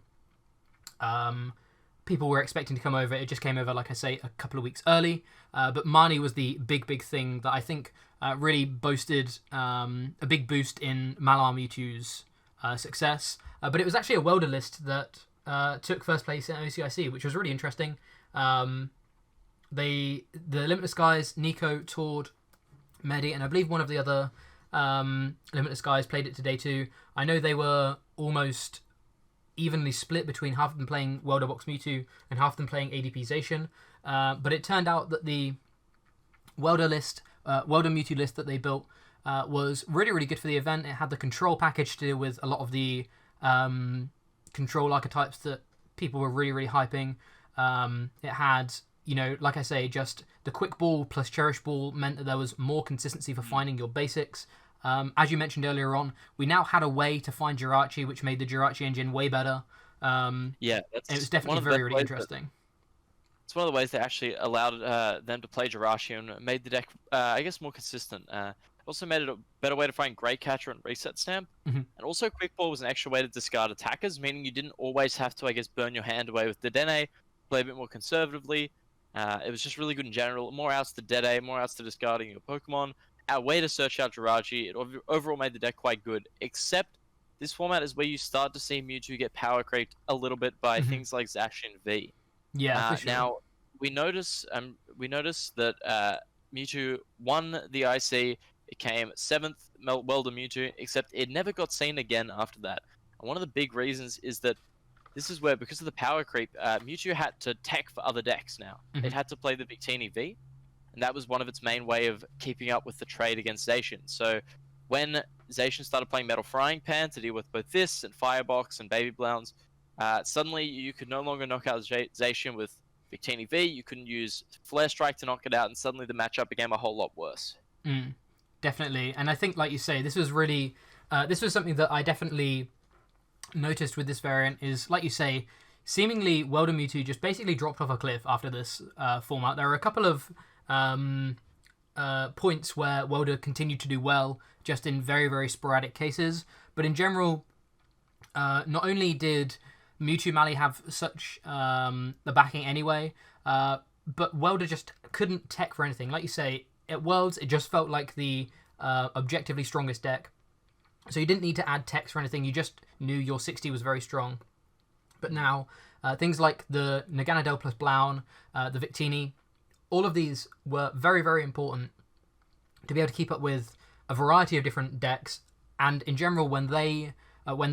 people were expecting to come over. It just came over, like I say, a couple of weeks early. But Marnie was the big thing that I think really boasted a big boost in Malamar Mewtwo's success. But it was actually a Welder list that took first place in OCIC, which was really interesting. The Limitless guys, Nico, Tord, Medi, and I believe one of the other Limitless guys played it today too. I know they were almost evenly split between half of them playing Welder Box Mewtwo and half of them playing ADP Zacian. But it turned out that the Welder Mewtwo list that they built was really, really good for the event. It had the control package to deal with a lot of the control archetypes that people were really, really hyping. It had, like I say, just the Quick Ball plus Cherish Ball meant that there was more consistency for finding your basics. As you mentioned earlier on, we now had a way to find Jirachi, which made the Jirachi engine way better. Yeah, it was definitely very, really interesting. It's one of the ways they actually allowed them to play Jirachi and made the deck, I guess, more consistent. Also made it a better way to find Great Catcher and Reset Stamp. Mm-hmm. And also Quick Ball was an extra way to discard attackers, meaning you didn't always have to, I guess, burn your hand away with Dedenne, play a bit more conservatively. It was just really good in general. More outs to Dedenne, more outs to discarding your Pokemon. Our way to search out Jirachi, it overall made the deck quite good, except this format is where you start to see Mewtwo get power creeped a little bit by things like Zacian V. Yeah, for sure. Now, we notice that Mewtwo won the IC. It came 7th Welder Mewtwo, except it never got seen again after that. And one of the big reasons is that this is where, because of the power creep, Mewtwo had to tech for other decks now. It had to play the Victini V, and that was one of its main way of keeping up with the trade against Zacian. So when Zacian started playing Metal Frying Pan to deal with both this and Firebox and Baby Blounds, suddenly you could no longer knock out Zacian with Victini V, you couldn't use Flare Strike to knock it out, and suddenly the matchup became a whole lot worse. Definitely, and I think, like you say, this was really, this was something that I definitely noticed with this variant is, like you say, seemingly Welder Mewtwo just basically dropped off a cliff after this format. There were a couple of points where Welder continued to do well, just in very, very sporadic cases, but in general, not only did Mewtwo Mali have such the backing anyway, but Welder just couldn't tech for anything. Like you say, at Worlds, it just felt like the objectively strongest deck. So you didn't need to add techs for anything, you just knew your 60 was very strong. But now, things like the Naganadel plus Blaun, the Victini, all of these were very, very important to be able to keep up with a variety of different decks. And in general, when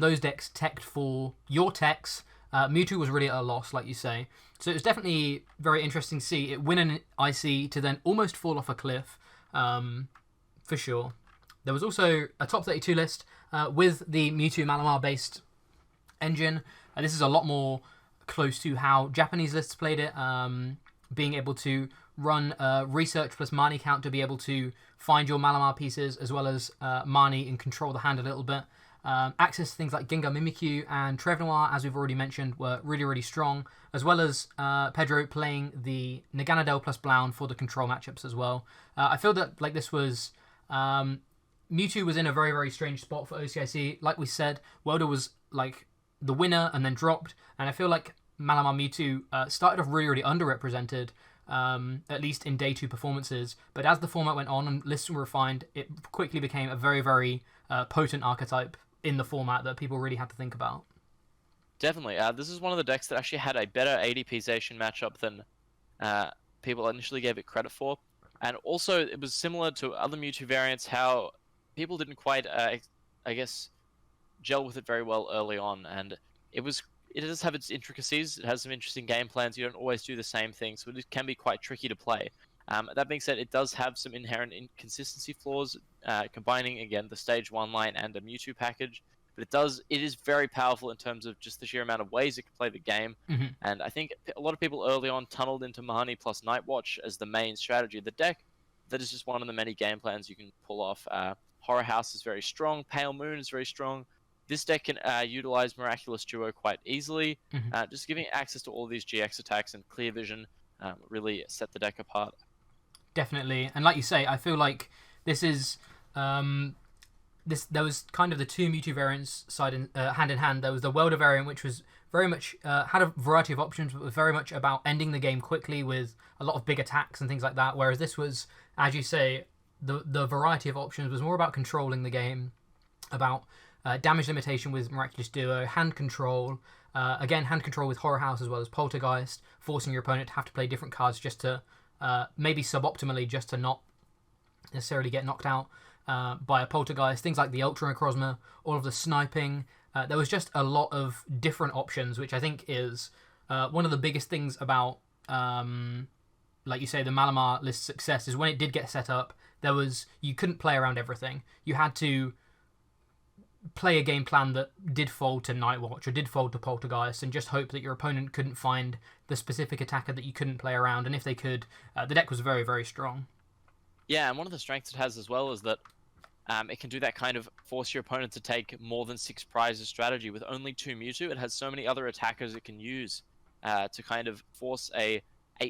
those decks teched for your techs, Mewtwo was really at a loss, like you say. So it was definitely very interesting to see it win an IC to then almost fall off a cliff, for sure. There was also a top 32 list with the Mewtwo Malamar based engine. This is a lot more close to how Japanese lists played it, being able to run research plus Mani count to be able to find your Malamar pieces, as well as Mani and control the hand a little bit. Access to things like Gengar Mimikyu and Trevnoir, as we've already mentioned, were really, really strong, as well as Pedro playing the Naganadel plus Blown for the control matchups as well. I feel that like this was... Mewtwo was in a very, very strange spot for OCIC. Like we said, Welder was like the winner and then dropped, and I feel like Malamar Mewtwo started off really, really underrepresented, at least in day 2 performances. But as the format went on and lists were refined, it quickly became a very, very potent archetype in the format that people really had to think about. Definitely. This is one of the decks that actually had a better ADPization matchup than people initially gave it credit for. And also, it was similar to other Mewtwo variants, how people didn't quite, I guess, gel with it very well early on. And it does have its intricacies. It has some interesting game plans. You don't always do the same thing, so it can be quite tricky to play. That being said, it does have some inherent inconsistency flaws, combining, again, the Stage 1 line and a Mewtwo package. But it is very powerful in terms of just the sheer amount of ways it can play the game. Mm-hmm. And I think a lot of people early on tunneled into Mahani plus Nightwatch as the main strategy of the deck. That is just one of the many game plans you can pull off. Horror House is very strong. Pale Moon is very strong. This deck can utilize Miraculous Duo quite easily. Mm-hmm. Just giving access to all these GX attacks and Clear Vision really set the deck apart. Definitely. And like you say, I feel like this is... there was kind of the two Mewtwo variants hand in hand. There was the Welder variant, which was very much had a variety of options, but was very much about ending the game quickly with a lot of big attacks and things like that. Whereas this was, as you say, the variety of options was more about controlling the game, about damage limitation with Miraculous Duo, hand control, again hand control with Horror House as well as Poltergeist, forcing your opponent to have to play different cards just to maybe suboptimally just to not necessarily get knocked out by a Poltergeist, things like the Ultra Necrozma, all of the sniping. There was just a lot of different options, which I think is one of the biggest things about, like you say, the Malamar list's success is when it did get set up, you couldn't play around everything. You had to play a game plan that did fold to Nightwatch or did fold to Poltergeist and just hope that your opponent couldn't find the specific attacker that you couldn't play around. And if they could, the deck was very, very strong. Yeah, and one of the strengths it has as well is that it can do that kind of force your opponent to take more than 6 prizes strategy. With only 2 Mewtwo, it has so many other attackers it can use to kind of force a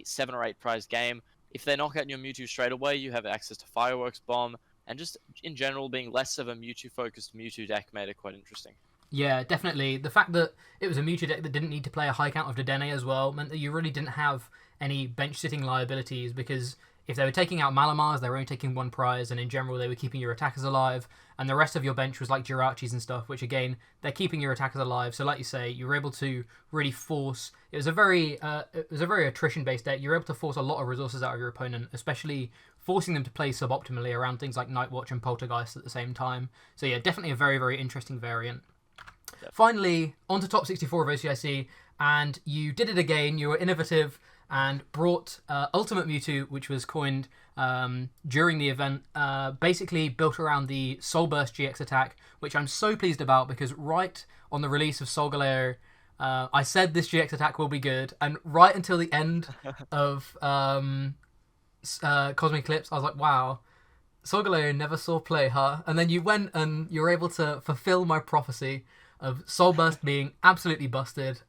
7 or 8 prize game. If they knock out your Mewtwo straight away, you have access to Fireworks Bomb, and just in general being less of a Mewtwo-focused Mewtwo deck made it quite interesting. Yeah, definitely. The fact that it was a Mewtwo deck that didn't need to play a high count of Dedenne as well meant that you really didn't have any bench-sitting liabilities, because if they were taking out Malamars, they were only taking 1 prize, and in general they were keeping your attackers alive, and the rest of your bench was like Jirachis and stuff, which again, they're keeping your attackers alive. So like you say, you were able to really force... It was a very attrition-based deck. You were able to force a lot of resources out of your opponent, especially forcing them to play suboptimally around things like Nightwatch and Poltergeist at the same time. So yeah, definitely a very, very interesting variant. Definitely. Finally, on to top 64 of OCIC, and you did it again. You were innovative and brought Ultimate Mewtwo, which was coined during the event, basically built around the Soul Burst GX attack, which I'm so pleased about, because right on the release of Solgaleo, I said this GX attack will be good, and right until the end of Cosmic Eclipse, I was like, wow, Solgaleo never saw play, huh? And then you went and you were able to fulfill my prophecy of Soul Burst being absolutely busted.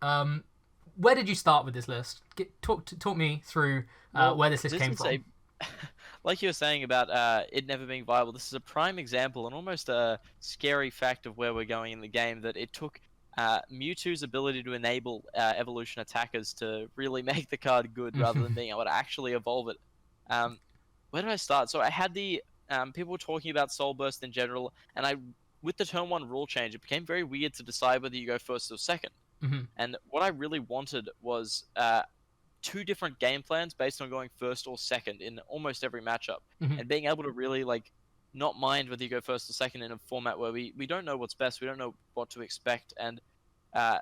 Where did you start with this list? Talk me through where this list came from. Like you were saying about it never being viable, this is a prime example and almost a scary fact of where we're going in the game, that it took Mewtwo's ability to enable evolution attackers to really make the card good rather than being able to actually evolve it. Where did I start? So I had the people were talking about Soul Burst in general, and with the turn 1 rule change, it became very weird to decide whether you go first or second. Mm-hmm. And what I really wanted was two different game plans based on going first or second in almost every matchup, Mhm. and being able to really like not mind whether you go first or second in a format where we don't know what's best, we don't know what to expect, and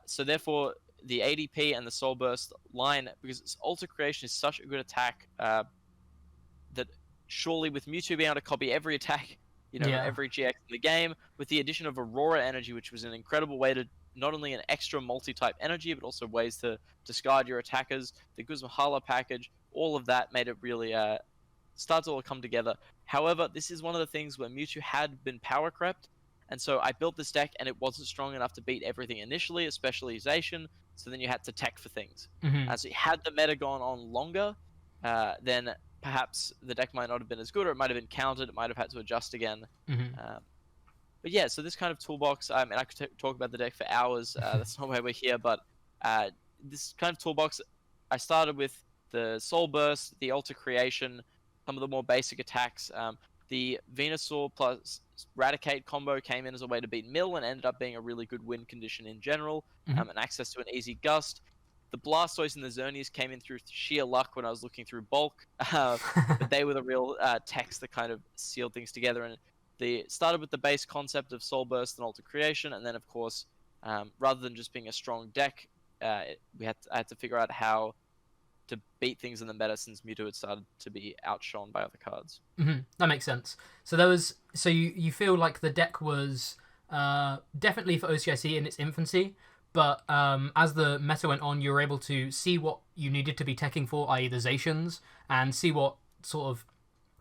so therefore the ADP and the Soul Burst line, because Alter Creation is such a good attack, that surely with Mewtwo being able to copy every attack, Yeah. every GX in the game, with the addition of Aurora Energy, which was an incredible way to not only an extra multi-type energy, but also ways to discard your attackers, the Guzmahala package, all of that made it really start to all come together. However, this is one of the things where Mewtwo had been power crept, and so I built this deck and it wasn't strong enough to beat everything initially, especially Zacian, so then you had to tech for things. Mhm. So had the meta gone on longer, then perhaps the deck might not have been as good, or it might have been countered, it might have had to adjust again. Mhm. But yeah, so this kind of toolbox, I mean, I could talk about the deck for hours, that's not why we're here, but this kind of toolbox, I started with the Soul Burst, the Alter Creation, some of the more basic attacks. The Venusaur plus Raticate combo came in as a way to beat Mill and ended up being a really good win condition in general, and access to an easy Gust. The Blastoise and the Xerneas came in through sheer luck when I was looking through bulk, but they were the real techs that kind of sealed things together. And they started with the base concept of Soul Burst and Alter Creation, and then of course, rather than just being a strong deck, I had to figure out how to beat things in the meta since Mewtwo had started to be outshone by other cards. That makes sense. So you feel like the deck was definitely for OCIC in its infancy, but as the meta went on, you were able to see what you needed to be teching for, i.e. the Zacians, and see what sort of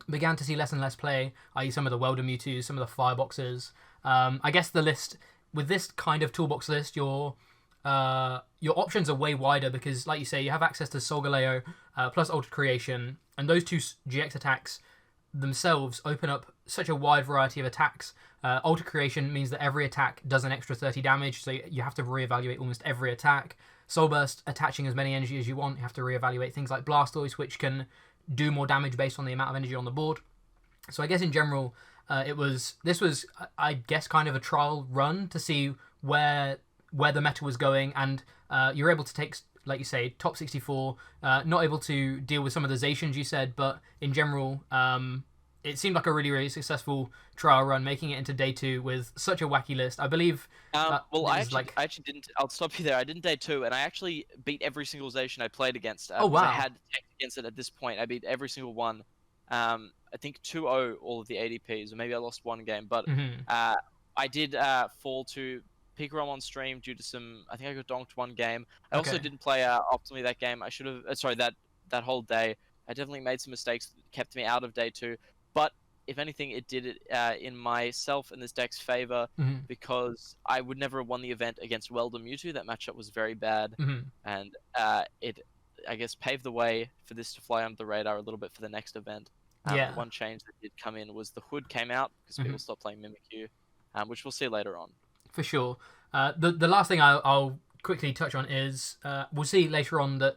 began to see less and less play, i.e. some of the Welder Mewtwo's, some of the Fireboxes. I guess the list, with this kind of toolbox list, your options are way wider because, like you say, you have access to Solgaleo plus Alter Creation, and those two GX attacks themselves open up such a wide variety of attacks. Alter Creation means that every attack does an extra 30 damage, so you have to reevaluate almost every attack. Soul Burst, attaching as many energy as you want, you have to reevaluate things like Blastoise, which can do more damage based on the amount of energy on the board. So I guess in general, this was, I guess, kind of a trial run to see where the meta was going, and you're able to take, like you say, top 64, not able to deal with some of the Zacians you said, but in general, it seemed like a really, really successful trial run, making it into day 2 with such a wacky list. I believe. Well, I actually didn't. I'll stop you there. I didn't day 2, and I actually beat every single Zacian I played against. Oh wow! I had tech against it at this point. I beat every single one. I think 2-0 all of the ADPs, or maybe I lost one game, but I did fall to Pikarom on stream due to some. I think I got donked one game. I also didn't play optimally that game. I should have. Sorry, that whole day. I definitely made some mistakes that kept me out of day 2. But if anything, it did it in myself and this deck's favor, because I would never have won the event against Welder Mewtwo. That matchup was very bad, and it, I guess, paved the way for this to fly under the radar a little bit for the next event. One change that did come in was the Hood came out because people stopped playing Mimikyu, which we'll see later on. For sure. The last thing I'll quickly touch on is we'll see later on that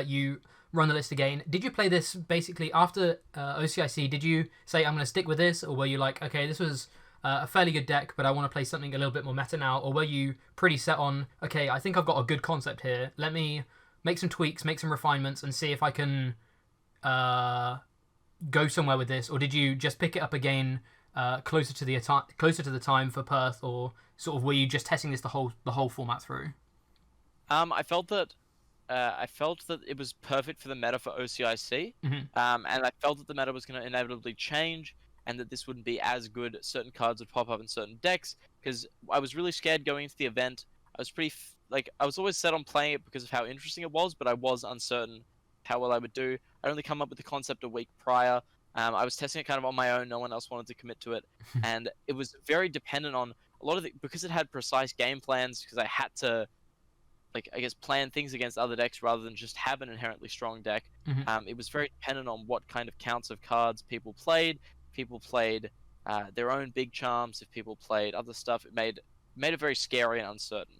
you run the list again. Did you play this basically after OCIC? Did you say, I'm going to stick with this? Or were you like, okay, this was a fairly good deck, but I want to play something a little bit more meta now? Or were you pretty set on, okay, I think I've got a good concept here. Let me make some tweaks, make some refinements, and see if I can go somewhere with this? Or did you just pick it up again closer to the time for Perth? Or sort of were you just testing this the whole format through? I felt that it was perfect for the meta for OCIC, and I felt that the meta was going to inevitably change, and that this wouldn't be as good. Certain cards would pop up in certain decks, because I was really scared going into the event. I was pretty I was always set on playing it because of how interesting it was, but I was uncertain how well I would do. I'd only come up with the concept a week prior. I was testing it kind of on my own. No one else wanted to commit to it, and it was very dependent on a lot of because it had precise game plans, because I had to, I guess, plan things against other decks rather than just have an inherently strong deck. It was very dependent on what kind of counts of cards people played. People played their own big charms. If people played other stuff, it made it very scary and uncertain.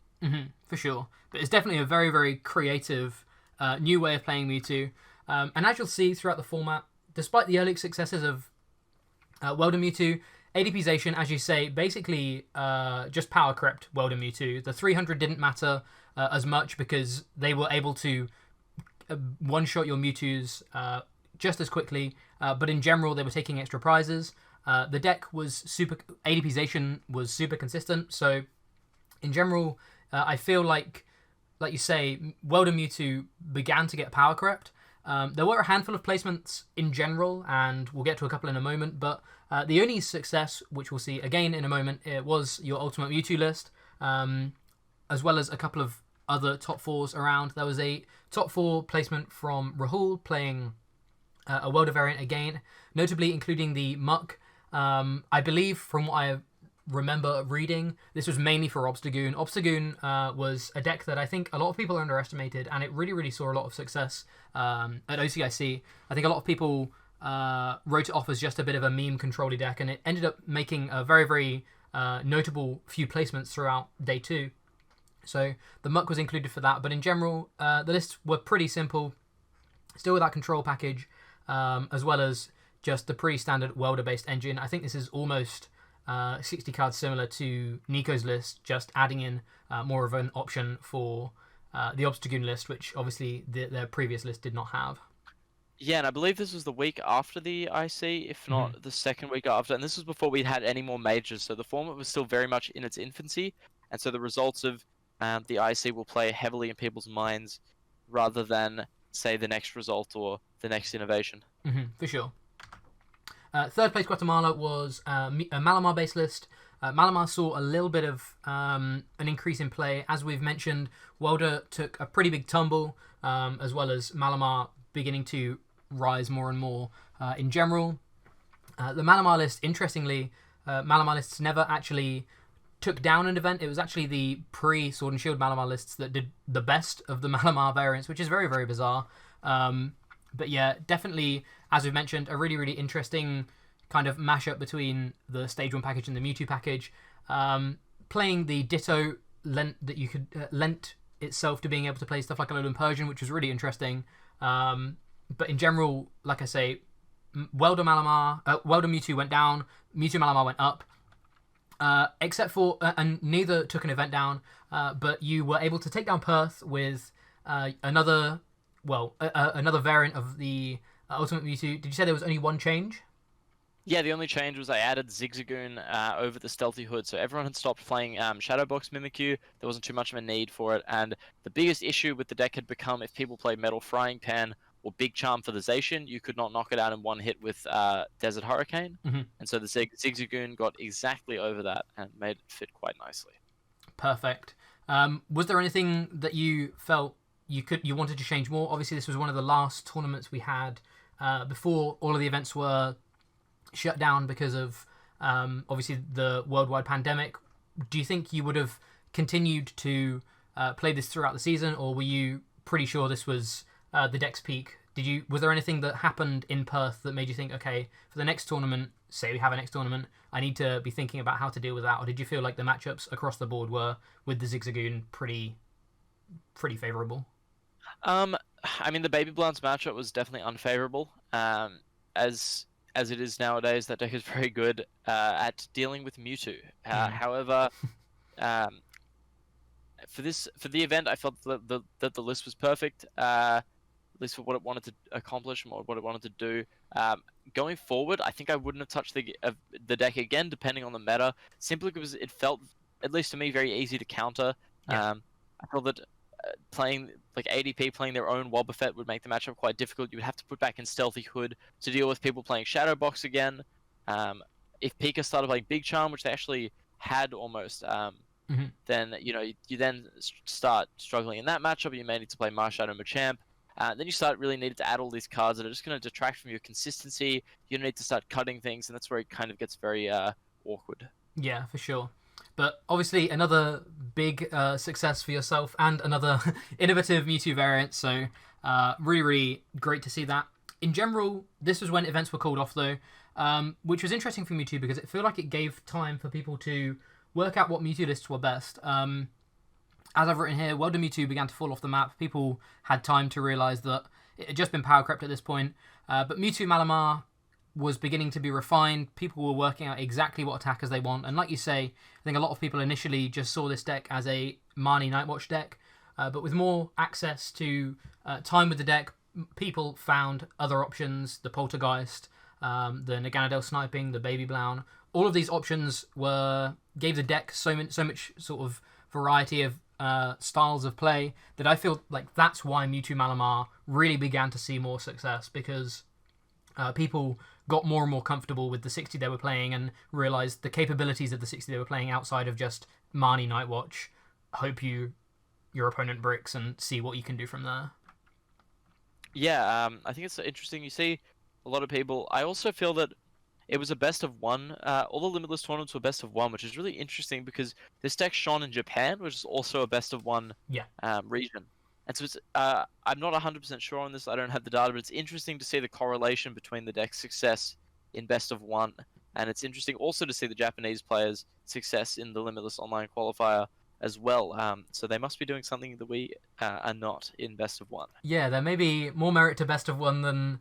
For sure. But it's definitely a very, very creative new way of playing Mewtwo. And as you'll see throughout the format, despite the early successes of Welder Mewtwo, ADP Zacian, as you say, basically just power crept Welder Mewtwo. The 300 didn't matter as much because they were able to one-shot your Mewtwo's just as quickly, but in general, they were taking extra prizes. The deck was super... ADPization was super consistent, so in general, I feel like you say, World of Mewtwo began to get power crept. There were a handful of placements in general, and we'll get to a couple in a moment, but the only success, which we'll see again in a moment, it was your Ultimate Mewtwo list, as well as a couple of other top fours around. There was a top four placement from Rahul playing a World of variant again, notably including the Muck. I believe, from what I remember reading, this was mainly for Obstagoon. Obstagoon was a deck that I think a lot of people underestimated, and it really, really saw a lot of success at OCIC. I think a lot of people wrote it off as just a bit of a meme control-y deck, and it ended up making a very, very notable few placements throughout day 2. So the Muck was included for that, but in general, the lists were pretty simple, still with that control package, as well as just the pretty standard welder-based engine. I think this is almost 60 cards similar to Nico's list, just adding in more of an option for the Obstagoon list, which obviously their previous list did not have. Yeah, and I believe this was the week after the IC, if not the second week after, and this was before we'd had any more majors, so the format was still very much in its infancy, and so the results of the IC will play heavily in people's minds rather than, say, the next result or the next innovation. For sure. Third place Guatemala was a Malamar-based list. Malamar saw a little bit of an increase in play. As we've mentioned, Welder took a pretty big tumble, as well as Malamar beginning to rise more and more in general. The Malamar list, interestingly, Malamar lists never actually took down an event. It was actually the pre-Sword and Shield Malamar lists that did the best of the Malamar variants, which is very, very bizarre. But yeah, definitely, as we've mentioned, a really, really interesting kind of mashup between the Stage 1 package and the Mewtwo package. Playing the Ditto lent that you could lent itself to being able to play stuff like Alolan Persian, which was really interesting. But in general, like I say, Welder Mewtwo went down, Mewtwo Malamar went up. Except for, and neither took an event down, but you were able to take down Perth with another variant of the Ultimate Mewtwo. Did you say there was only one change? Yeah, the only change was I added Zigzagoon over the Stealthy Hood, so everyone had stopped playing Shadowbox Mimikyu. There wasn't too much of a need for it, and the biggest issue with the deck had become if people played Metal Frying Pan or Big Charm for the Zacian, you could not knock it out in one hit with Desert Hurricane. And so the Zigzagoon got exactly over that and made it fit quite nicely. Perfect. Was there anything that you felt you wanted to change more? Obviously, this was one of the last tournaments we had before all of the events were shut down because of obviously the worldwide pandemic. Do you think you would have continued to play this throughout the season, or were you pretty sure this was the deck's peak? Was there anything that happened in Perth that made you think, okay, for the next tournament, say we have a next tournament, I need to be thinking about how to deal with that? Or did you feel like the matchups across the board were, with the Zigzagoon, pretty favourable? I mean, the Baby Blance matchup was definitely unfavourable. As it is nowadays, that deck is very good at dealing with Mewtwo. However, for the event, I felt that the list was perfect. At least for what it wanted to accomplish and what it wanted to do. Going forward, I think I wouldn't have touched the deck again, depending on the meta, simply because it felt, at least to me, very easy to counter. I felt that playing like ADP playing their own Wobbuffet would make the matchup quite difficult. You would have to put back in Stealthy Hood to deal with people playing Shadowbox again. If Pika started playing Big Charm, which they actually had almost, then you then start struggling in that matchup. You may need to play Marshadow Machamp. Then you start really needing to add all these cards that are just going to detract from your consistency. You need to start cutting things, and that's where it kind of gets very awkward. Yeah, for sure. But obviously another big success for yourself and another innovative Mewtwo variant, so really, really great to see that. In general, this was when events were called off though, which was interesting for Mewtwo because it felt like it gave time for people to work out what Mewtwo lists were best. As I've written here, World of Mewtwo began to fall off the map. People had time to realise that it had just been power crept at this point. But Mewtwo Malamar was beginning to be refined. People were working out exactly what attackers they want. And like you say, I think a lot of people initially just saw this deck as a Marnie Nightwatch deck. but with more access to time with the deck, people found other options, the Poltergeist, the Naganadel sniping, the Baby Blown. All of these options gave the deck so much sort of variety of styles of play that I feel like that's why Mewtwo Malamar really began to see more success, because people got more and more comfortable with the 60 they were playing and realized the capabilities of the 60 they were playing outside of just Marnie Nightwatch. Hope your opponent bricks and see what you can do from there. Yeah, I think it's interesting. You see a lot of people. I also feel that it was a best of one. All the Limitless tournaments were best of one, which is really interesting because this deck shone in Japan, which is also a best of one region. And so it's, I'm not 100% sure on this. I don't have the data, but it's interesting to see the correlation between the deck's success in best of one. And it's interesting also to see the Japanese players' success in the Limitless Online Qualifier as well. So they must be doing something that we are not in best of one. Yeah, there may be more merit to best of one than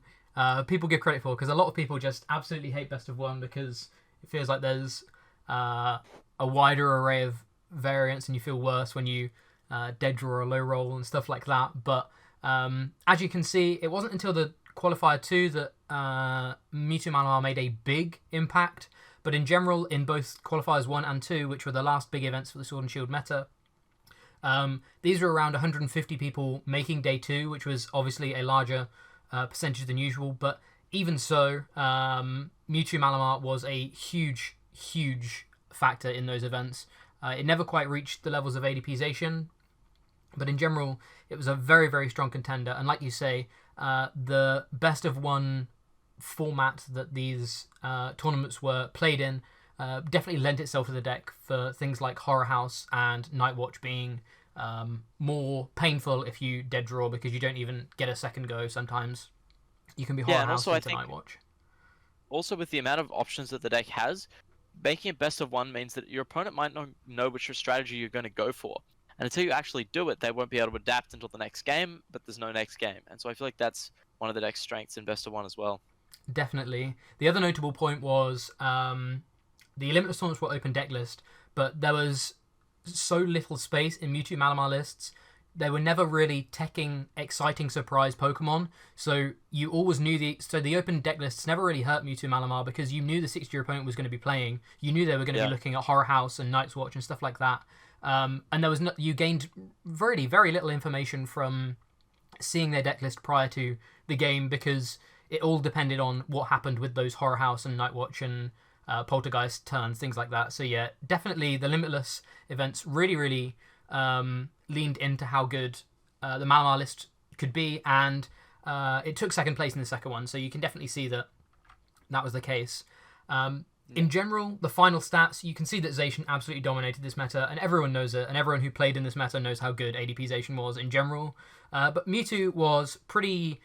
people give credit for, because a lot of people just absolutely hate best of one because it feels like there's a wider array of variants and you feel worse when you dead draw a low roll and stuff like that. But as you can see, it wasn't until the Qualifier 2 that Mewtwo Malamar made a big impact. But in general, in both Qualifiers 1 and 2, which were the last big events for the Sword and Shield meta, these were around 150 people making Day 2, which was obviously a larger percentage than usual. But even so, Mewtwo Malamar was a huge, huge factor in those events. It never quite reached the levels of ADPization, but in general, it was a very, very strong contender. And like you say, the best of one format that these tournaments were played in definitely lent itself to the deck for things like Horror House and Nightwatch being more painful if you dead draw, because you don't even get a second go sometimes. You can be Horror House into Nightwatch. Also, with the amount of options that the deck has, making it best of one means that your opponent might not know which strategy you're going to go for. And until you actually do it, they won't be able to adapt until the next game, but there's no next game. And so I feel like that's one of the deck's strengths in best of one as well. Definitely. The other notable point was the Limitless tournaments were open deck list, but there was so little space in Mewtwo Malamar lists. They were never really teching exciting surprise Pokemon, so you always knew the open deck lists never really hurt Mewtwo Malamar because you knew the 60 your opponent was going to be playing. You knew they were going to be looking at Horror House and Night's Watch and stuff like that. And there was you gained very, very little information from seeing their deck list prior to the game, because it all depended on what happened with those Horror House and Nightwatch and Poltergeist turns, things like that. So yeah, definitely the Limitless events really, really leaned into how good the Malamar list could be, and it took second place in the second one, so you can definitely see that was the case. In general, the final stats, you can see that Zacian absolutely dominated this meta, and everyone knows it, and everyone who played in this meta knows how good ADP Zacian was in general. But Mewtwo was pretty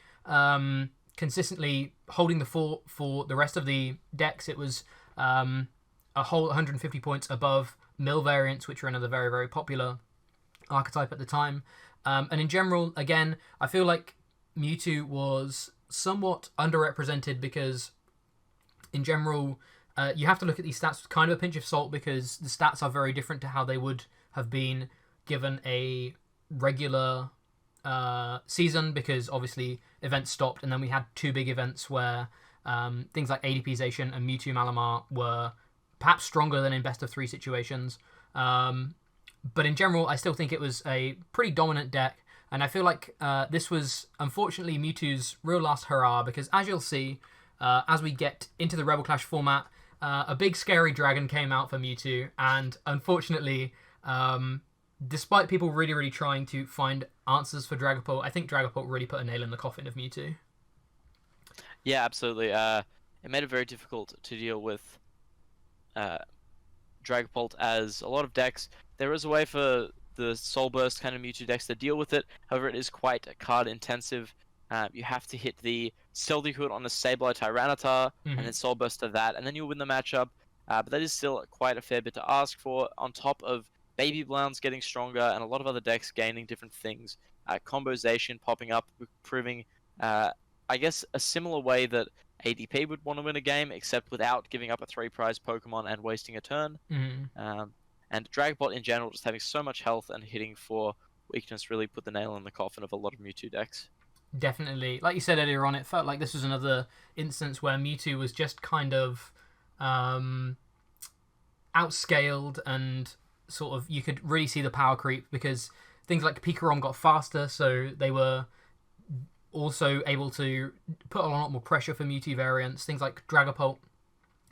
consistently holding the fort for the rest of the decks. It was a whole 150 points above mill variants, which were another very, very popular archetype at the time. And in general, again, I feel like Mewtwo was somewhat underrepresented because, in general, you have to look at these stats with kind of a pinch of salt, because the stats are very different to how they would have been given a regular season, because obviously events stopped, and then we had two big events where things like ADPization and Mewtwo Malamar were perhaps stronger than in best of three situations. But in general, I still think it was a pretty dominant deck, and I feel like this was, unfortunately, Mewtwo's real last hurrah, because as you'll see, as we get into the Rebel Clash format, a big scary dragon came out for Mewtwo, and unfortunately, despite people really, really trying to find answers for Dragapult, I think Dragapult really put a nail in the coffin of Mewtwo. Yeah, absolutely. It made it very difficult to deal with Dragapult, as a lot of decks, there is a way for the Soul Burst kind of Mewtwo decks to deal with it. However, it is quite card intensive. You have to hit the Stealthy Hood on the Sableye Tyranitar, and then Soul Burst to that, and then you'll win the matchup. But that is still quite a fair bit to ask for, on top of Baby Bloun's getting stronger, and a lot of other decks gaining different things. Combozation popping up, proving, I guess, a similar way that ADP would want to win a game, except without giving up a 3-prize Pokemon and wasting a turn. And Dragapult in general just having so much health and hitting for weakness really put the nail in the coffin of a lot of Mewtwo decks. Definitely. Like you said earlier on, it felt like this was another instance where Mewtwo was just kind of outscaled, and sort of you could really see the power creep because things like Pikarom got faster, so they were also able to put a lot more pressure for Mewtwo variants. Things like Dragapult,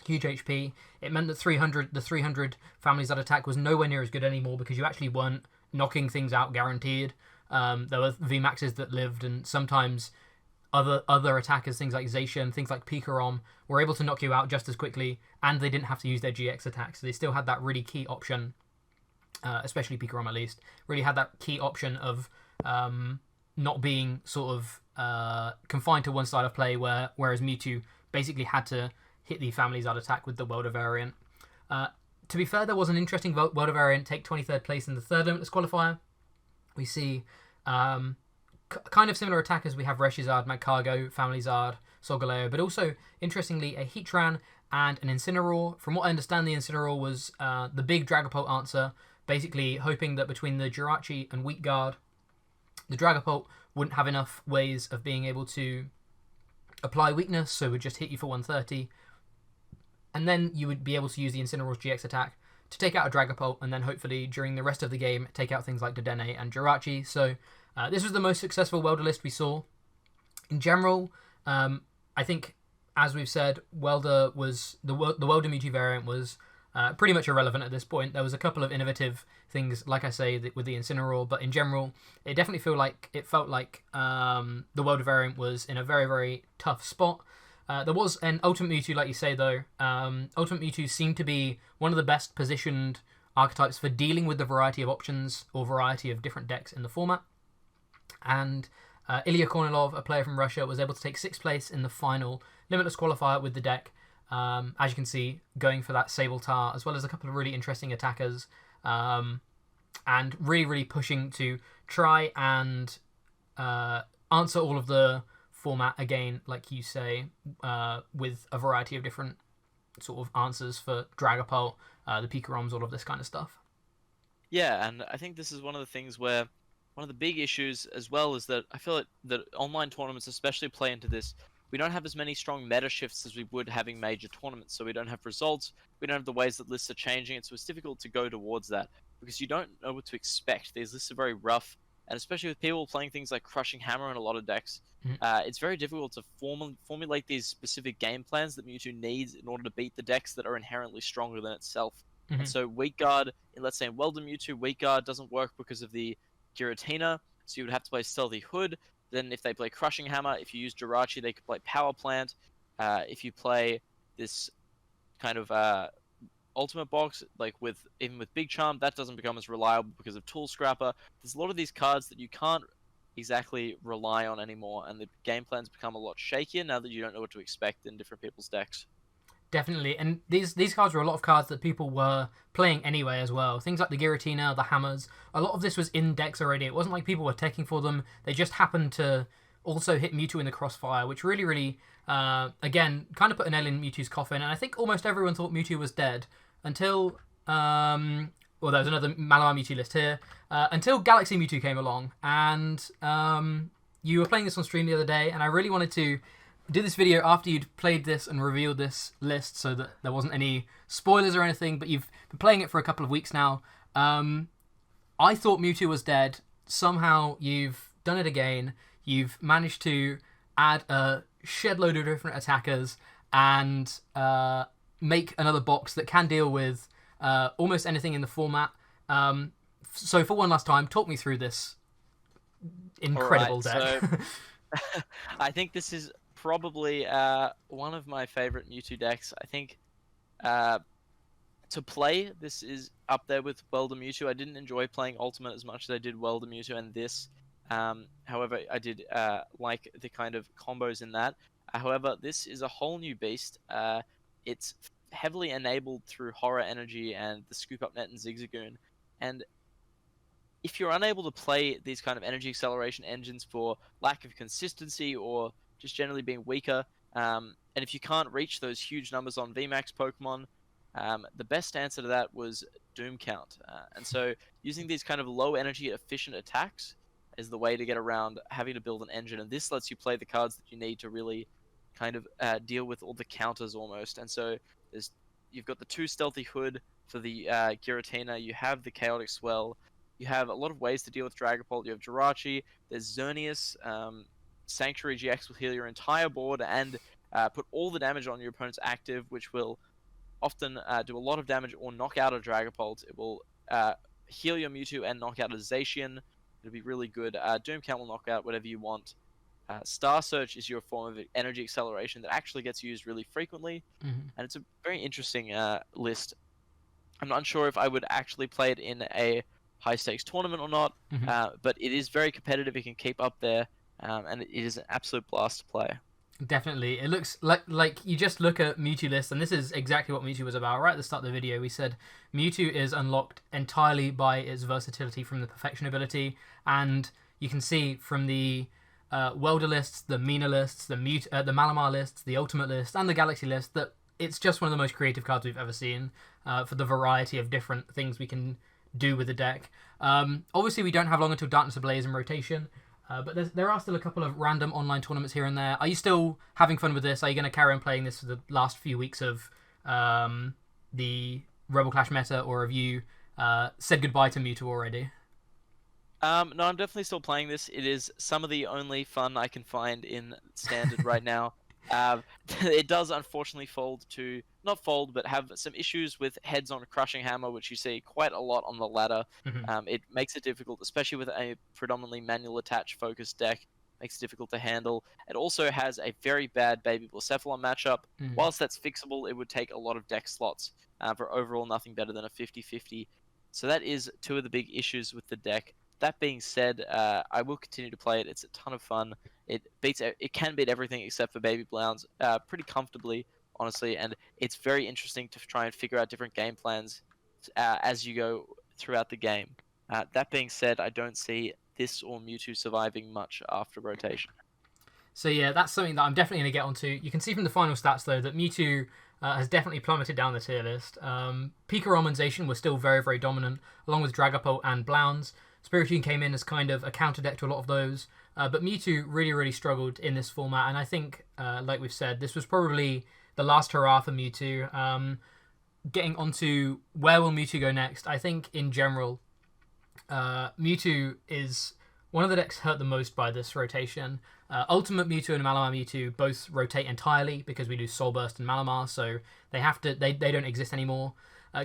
huge HP. It meant that the 300 families that attack was nowhere near as good anymore because you actually weren't knocking things out guaranteed. There were VMAXs that lived, and sometimes other attackers, things like Zacian, things like Pikarom, were able to knock you out just as quickly, and they didn't have to use their GX attacks. So they still had that really key option, especially Pikarom at least, really had that key option of not being sort of confined to one style of play, whereas Mewtwo basically had to hit the families out attack with the Welder variant. To be fair, there was an interesting Welder variant take 23rd place in the third Limitless qualifier. We see kind of similar attackers. We have Reshizard, Magcargo, Family Zard, Solgaleo, but also, interestingly, a Heatran and an Incineroar. From what I understand, the Incineroar was the big Dragapult answer, basically hoping that between the Jirachi and Weak Guard, the Dragapult wouldn't have enough ways of being able to apply weakness, so it would just hit you for 130. And then you would be able to use the Incineroar's GX attack to take out a Dragapult, and then hopefully during the rest of the game take out things like Dedenne and Jirachi. So this was the most successful Welder list we saw. In general, I think, as we've said, Welder was the Welder Mewtwo variant was pretty much irrelevant at this point. There was a couple of innovative things, like I say, with the Incineroar, but in general, it definitely felt like the Welder variant was in a very, very tough spot. There was an Ultimate Mewtwo, like you say, though. Ultimate Mewtwo seemed to be one of the best positioned archetypes for dealing with the variety of options or variety of different decks in the format. And Ilya Kornilov, a player from Russia, was able to take 6th place in the final Limitless qualifier with the deck. As you can see, going for that Sabletar, as well as a couple of really interesting attackers, and really, really pushing to try and answer all of the format again, like you say, with a variety of different sort of answers for Dragapult, the Pikaroms, all of this kind of stuff. Yeah, and I think this is one of the things where one of the big issues as well is that I feel like that online tournaments especially play into this. We don't have as many strong meta shifts as we would having major tournaments, so we don't have results, we don't have the ways that lists are changing, and so it's difficult to go towards that because you don't know what to expect. These lists are very rough, and especially with people playing things like Crushing Hammer in a lot of decks, it's very difficult to formulate these specific game plans that Mewtwo needs in order to beat the decks that are inherently stronger than itself. And so Weak Guard, let's say in Welder Mewtwo, Weak Guard doesn't work because of the Giratina, so you would have to play Stealthy Hood. Then if they play Crushing Hammer, if you use Jirachi, they could play Power Plant. If you play this kind of Ultimate Box, like even with Big Charm, that doesn't become as reliable because of Tool Scrapper. There's a lot of these cards that you can't exactly rely on anymore, and the game plans become a lot shakier now that you don't know what to expect in different people's decks. Definitely, and these cards were a lot of cards that people were playing anyway as well. Things like the Giratina, the Hammers, a lot of this was in decks already. It wasn't like people were taking for them. They just happened to also hit Mewtwo in the crossfire, which really, really, again, kind of put a nail in Mewtwo's coffin. And I think almost everyone thought Mewtwo was dead until, well, there's another Malamar Mewtwo list here, until Galaxy Mewtwo came along. And you were playing this on stream the other day, and I really wanted to do this video after you'd played this and revealed this list so that there wasn't any spoilers or anything, but you've been playing it for a couple of weeks now. I thought Mewtwo was dead. Somehow you've done it again. You've managed to add a shed load of different attackers and make another box that can deal with almost anything in the format. So for one last time, talk me through this incredible deck. So I think this is probably one of my favorite Mewtwo decks. I think to play, this is up there with Welder Mewtwo. I didn't enjoy playing Ultimate as much as I did Welder Mewtwo and this. However, I did like the kind of combos in that. However, this is a whole new beast. It's heavily enabled through Horror Energy and the Scoop Up Net and Zigzagoon. And if you're unable to play these kind of energy acceleration engines for lack of consistency or just generally being weaker, and if you can't reach those huge numbers on VMAX Pokemon, The best answer to that was Doom Count. And so using these kind of low energy efficient attacks is the way to get around having to build an engine. And this lets you play the cards that you need to really kind of deal with all the counters almost. And so you've got the 2 Stealthy Hood for the Giratina, you have the Chaotic Swell, you have a lot of ways to deal with Dragapult, you have Jirachi, there's Xerneas, Sanctuary GX will heal your entire board and put all the damage on your opponent's active, which will often do a lot of damage or knock out a Dragapult. It will heal your Mewtwo and knock out a Zacian. It'll be really good. Doom Count will knock out whatever you want. Star Search is your form of energy acceleration that actually gets used really frequently, and it's a very interesting list. I'm not sure if I would actually play it in a high-stakes tournament or not, but it is very competitive. It can keep up there, and it is an absolute blast to play. Definitely. It looks like you just look at Mewtwo list, and this is exactly what Mewtwo was about. Right at the start of the video, we said Mewtwo is unlocked entirely by its versatility from the Perfection ability, and you can see from the Welder lists, the Mina lists, the Malamar lists, the Ultimate list, and the Galaxy list that it's just one of the most creative cards we've ever seen for the variety of different things we can do with the deck. Obviously, we don't have long until Darkness Ablaze and rotation. But there are still a couple of random online tournaments here and there. Are you still having fun with this? Are you going to carry on playing this for the last few weeks of the Rebel Clash meta, or have you said goodbye to Mewtwo already? No, I'm definitely still playing this. It is some of the only fun I can find in Standard right now. It does unfortunately not fold, but have some issues with heads on Crushing Hammer, which you see quite a lot on the ladder. It makes it difficult, especially with a predominantly manual attach focused deck. Makes it difficult to handle. It also has a very bad Baby Blacephalon matchup. Whilst that's fixable, it would take a lot of deck slots for overall nothing better than a 50-50. So that is 2 of the big issues with the deck. That being said, I will continue to play it. It's a ton of fun. It can beat everything except for Baby Blounds pretty comfortably, honestly, and it's very interesting to try and figure out different game plans as you go throughout the game. That being said, I don't see this or Mewtwo surviving much after rotation. So yeah, that's something that I'm definitely going to get onto. You can see from the final stats, though, that Mewtwo has definitely plummeted down the tier list. Pika Romanization was still very, very dominant, along with Dragapult and Blounds. Spiritomb came in as kind of a counter deck to a lot of those, but Mewtwo really, really struggled in this format, and I think, like we've said, this was probably the last hurrah for Mewtwo. Getting onto where will Mewtwo go next, I think in general, Mewtwo is one of the decks hurt the most by this rotation. Ultimate Mewtwo and Malamar Mewtwo both rotate entirely because we do Soul Burst and Malamar, so they don't exist anymore.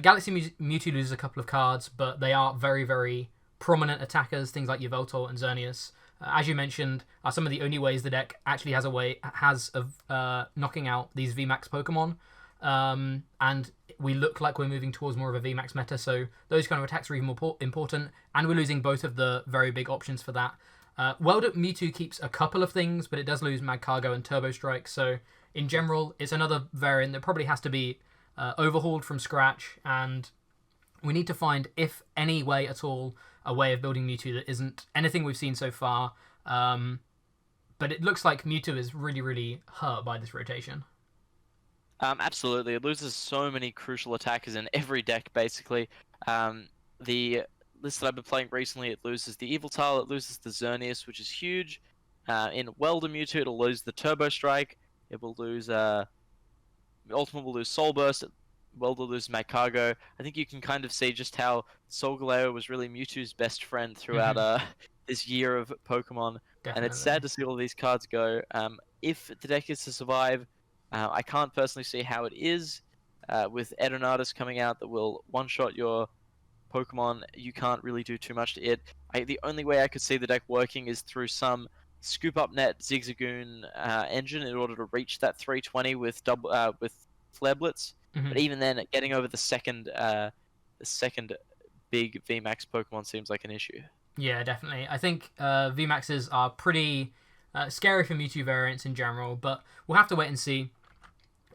Galaxy Mewtwo loses a couple of cards, but they are very, very prominent attackers, things like Yveltal and Xerneas. As you mentioned, are some of the only ways the deck actually has of knocking out these VMAX Pokemon. And we look like we're moving towards more of a VMAX meta, so those kind of attacks are even more important, and we're losing both of the very big options for that. Welded Mewtwo keeps a couple of things, but it does lose Magcargo and Turbo Strike, so in general, it's another variant that probably has to be overhauled from scratch, and we need to find, if any way at all, a way of building Mewtwo that isn't anything we've seen so far. But it looks like Mewtwo is really, really hurt by this rotation. Absolutely. It loses so many crucial attackers in every deck, basically. The list that I've been playing recently, it loses the Yveltal, it loses the Xerneas, which is huge. In Welder Mewtwo, it'll lose the Turbo Strike. It will lose... Ultimate will lose Soul Burst. Welder loses Magcargo. I think you can kind of see just how Solgaleo was really Mewtwo's best friend throughout this year of Pokemon. Definitely. And it's sad to see all these cards go. If the deck is to survive, I can't personally see how it is. With Edonatus coming out that will one-shot your Pokemon, you can't really do too much to it. The only way I could see the deck working is through some scoop-up net Zigzagoon engine in order to reach that 320 with Flare Blitz. But even then, getting over the second big VMAX Pokemon seems like an issue. Yeah, definitely. I think VMAXs are pretty scary for Mewtwo variants in general, but we'll have to wait and see.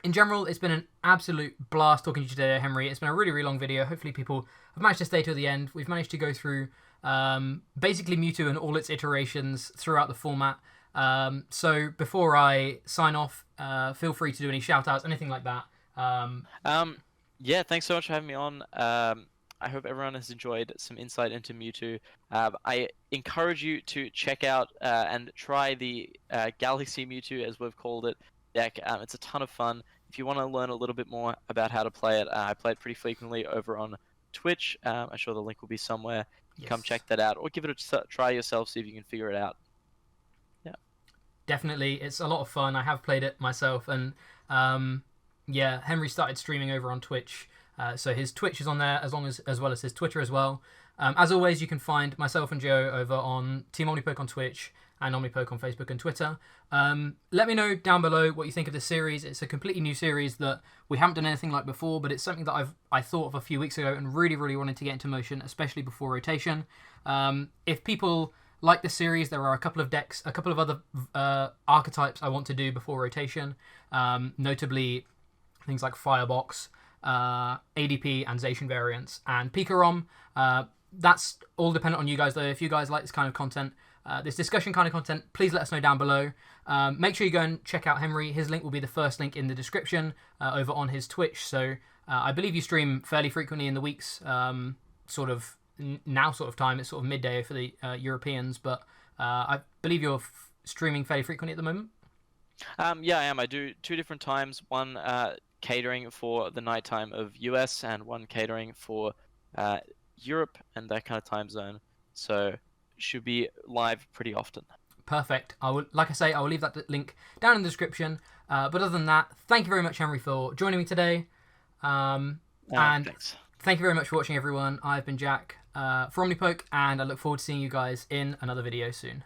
In general, it's been an absolute blast talking to you today, Henry. It's been a really, really long video. Hopefully people have managed to stay till the end. We've managed to go through basically Mewtwo and all its iterations throughout the format. So before I sign off, feel free to do any shout-outs, anything like that. Yeah, thanks so much for having me on. I hope everyone has enjoyed some insight into Mewtwo. I encourage you to check out and try the Galaxy Mewtwo, as we've called it, deck. It's a ton of fun. If you want to learn a little bit more about how to play it, I play it pretty frequently over on Twitch. I'm sure the link will be somewhere. Come Yes. check that out, or give it a try yourself, see if you can figure it out. Yeah. Definitely, it's a lot of fun. I have played it myself, and yeah, Henry started streaming over on Twitch, so his Twitch is on there as well as his Twitter as well. As always, you can find myself and Joe over on Team OmniPoke on Twitch and OmniPoke on Facebook and Twitter. Let me know down below what you think of this series. It's a completely new series that we haven't done anything like before, but it's something that I thought of a few weeks ago and really wanted to get into motion, especially before rotation. If people like this series, there are a couple of decks, a couple of other archetypes I want to do before rotation, notably things like Firebox, ADP, and Zacian variants, and Pikarom. That's all dependent on you guys, though. If you guys like this kind of content, this discussion kind of content, please let us know down below. Make sure you go and check out Henry. His link will be the first link in the description over on his Twitch. So I believe you stream fairly frequently in the weeks, sort of time. It's sort of midday for the Europeans, but I believe you're streaming fairly frequently at the moment. Yeah, I am. I do 2 different times. One catering for the nighttime of US, and one catering for Europe and that kind of time zone. So should be live pretty often. Perfect. Like I say, I will leave that link down in the description. But other than that, thank you very much, Henry, for joining me today. And Thanks. thank you very much for watching, everyone. I've been Jack for OmniPoke, and I look forward to seeing you guys in another video soon.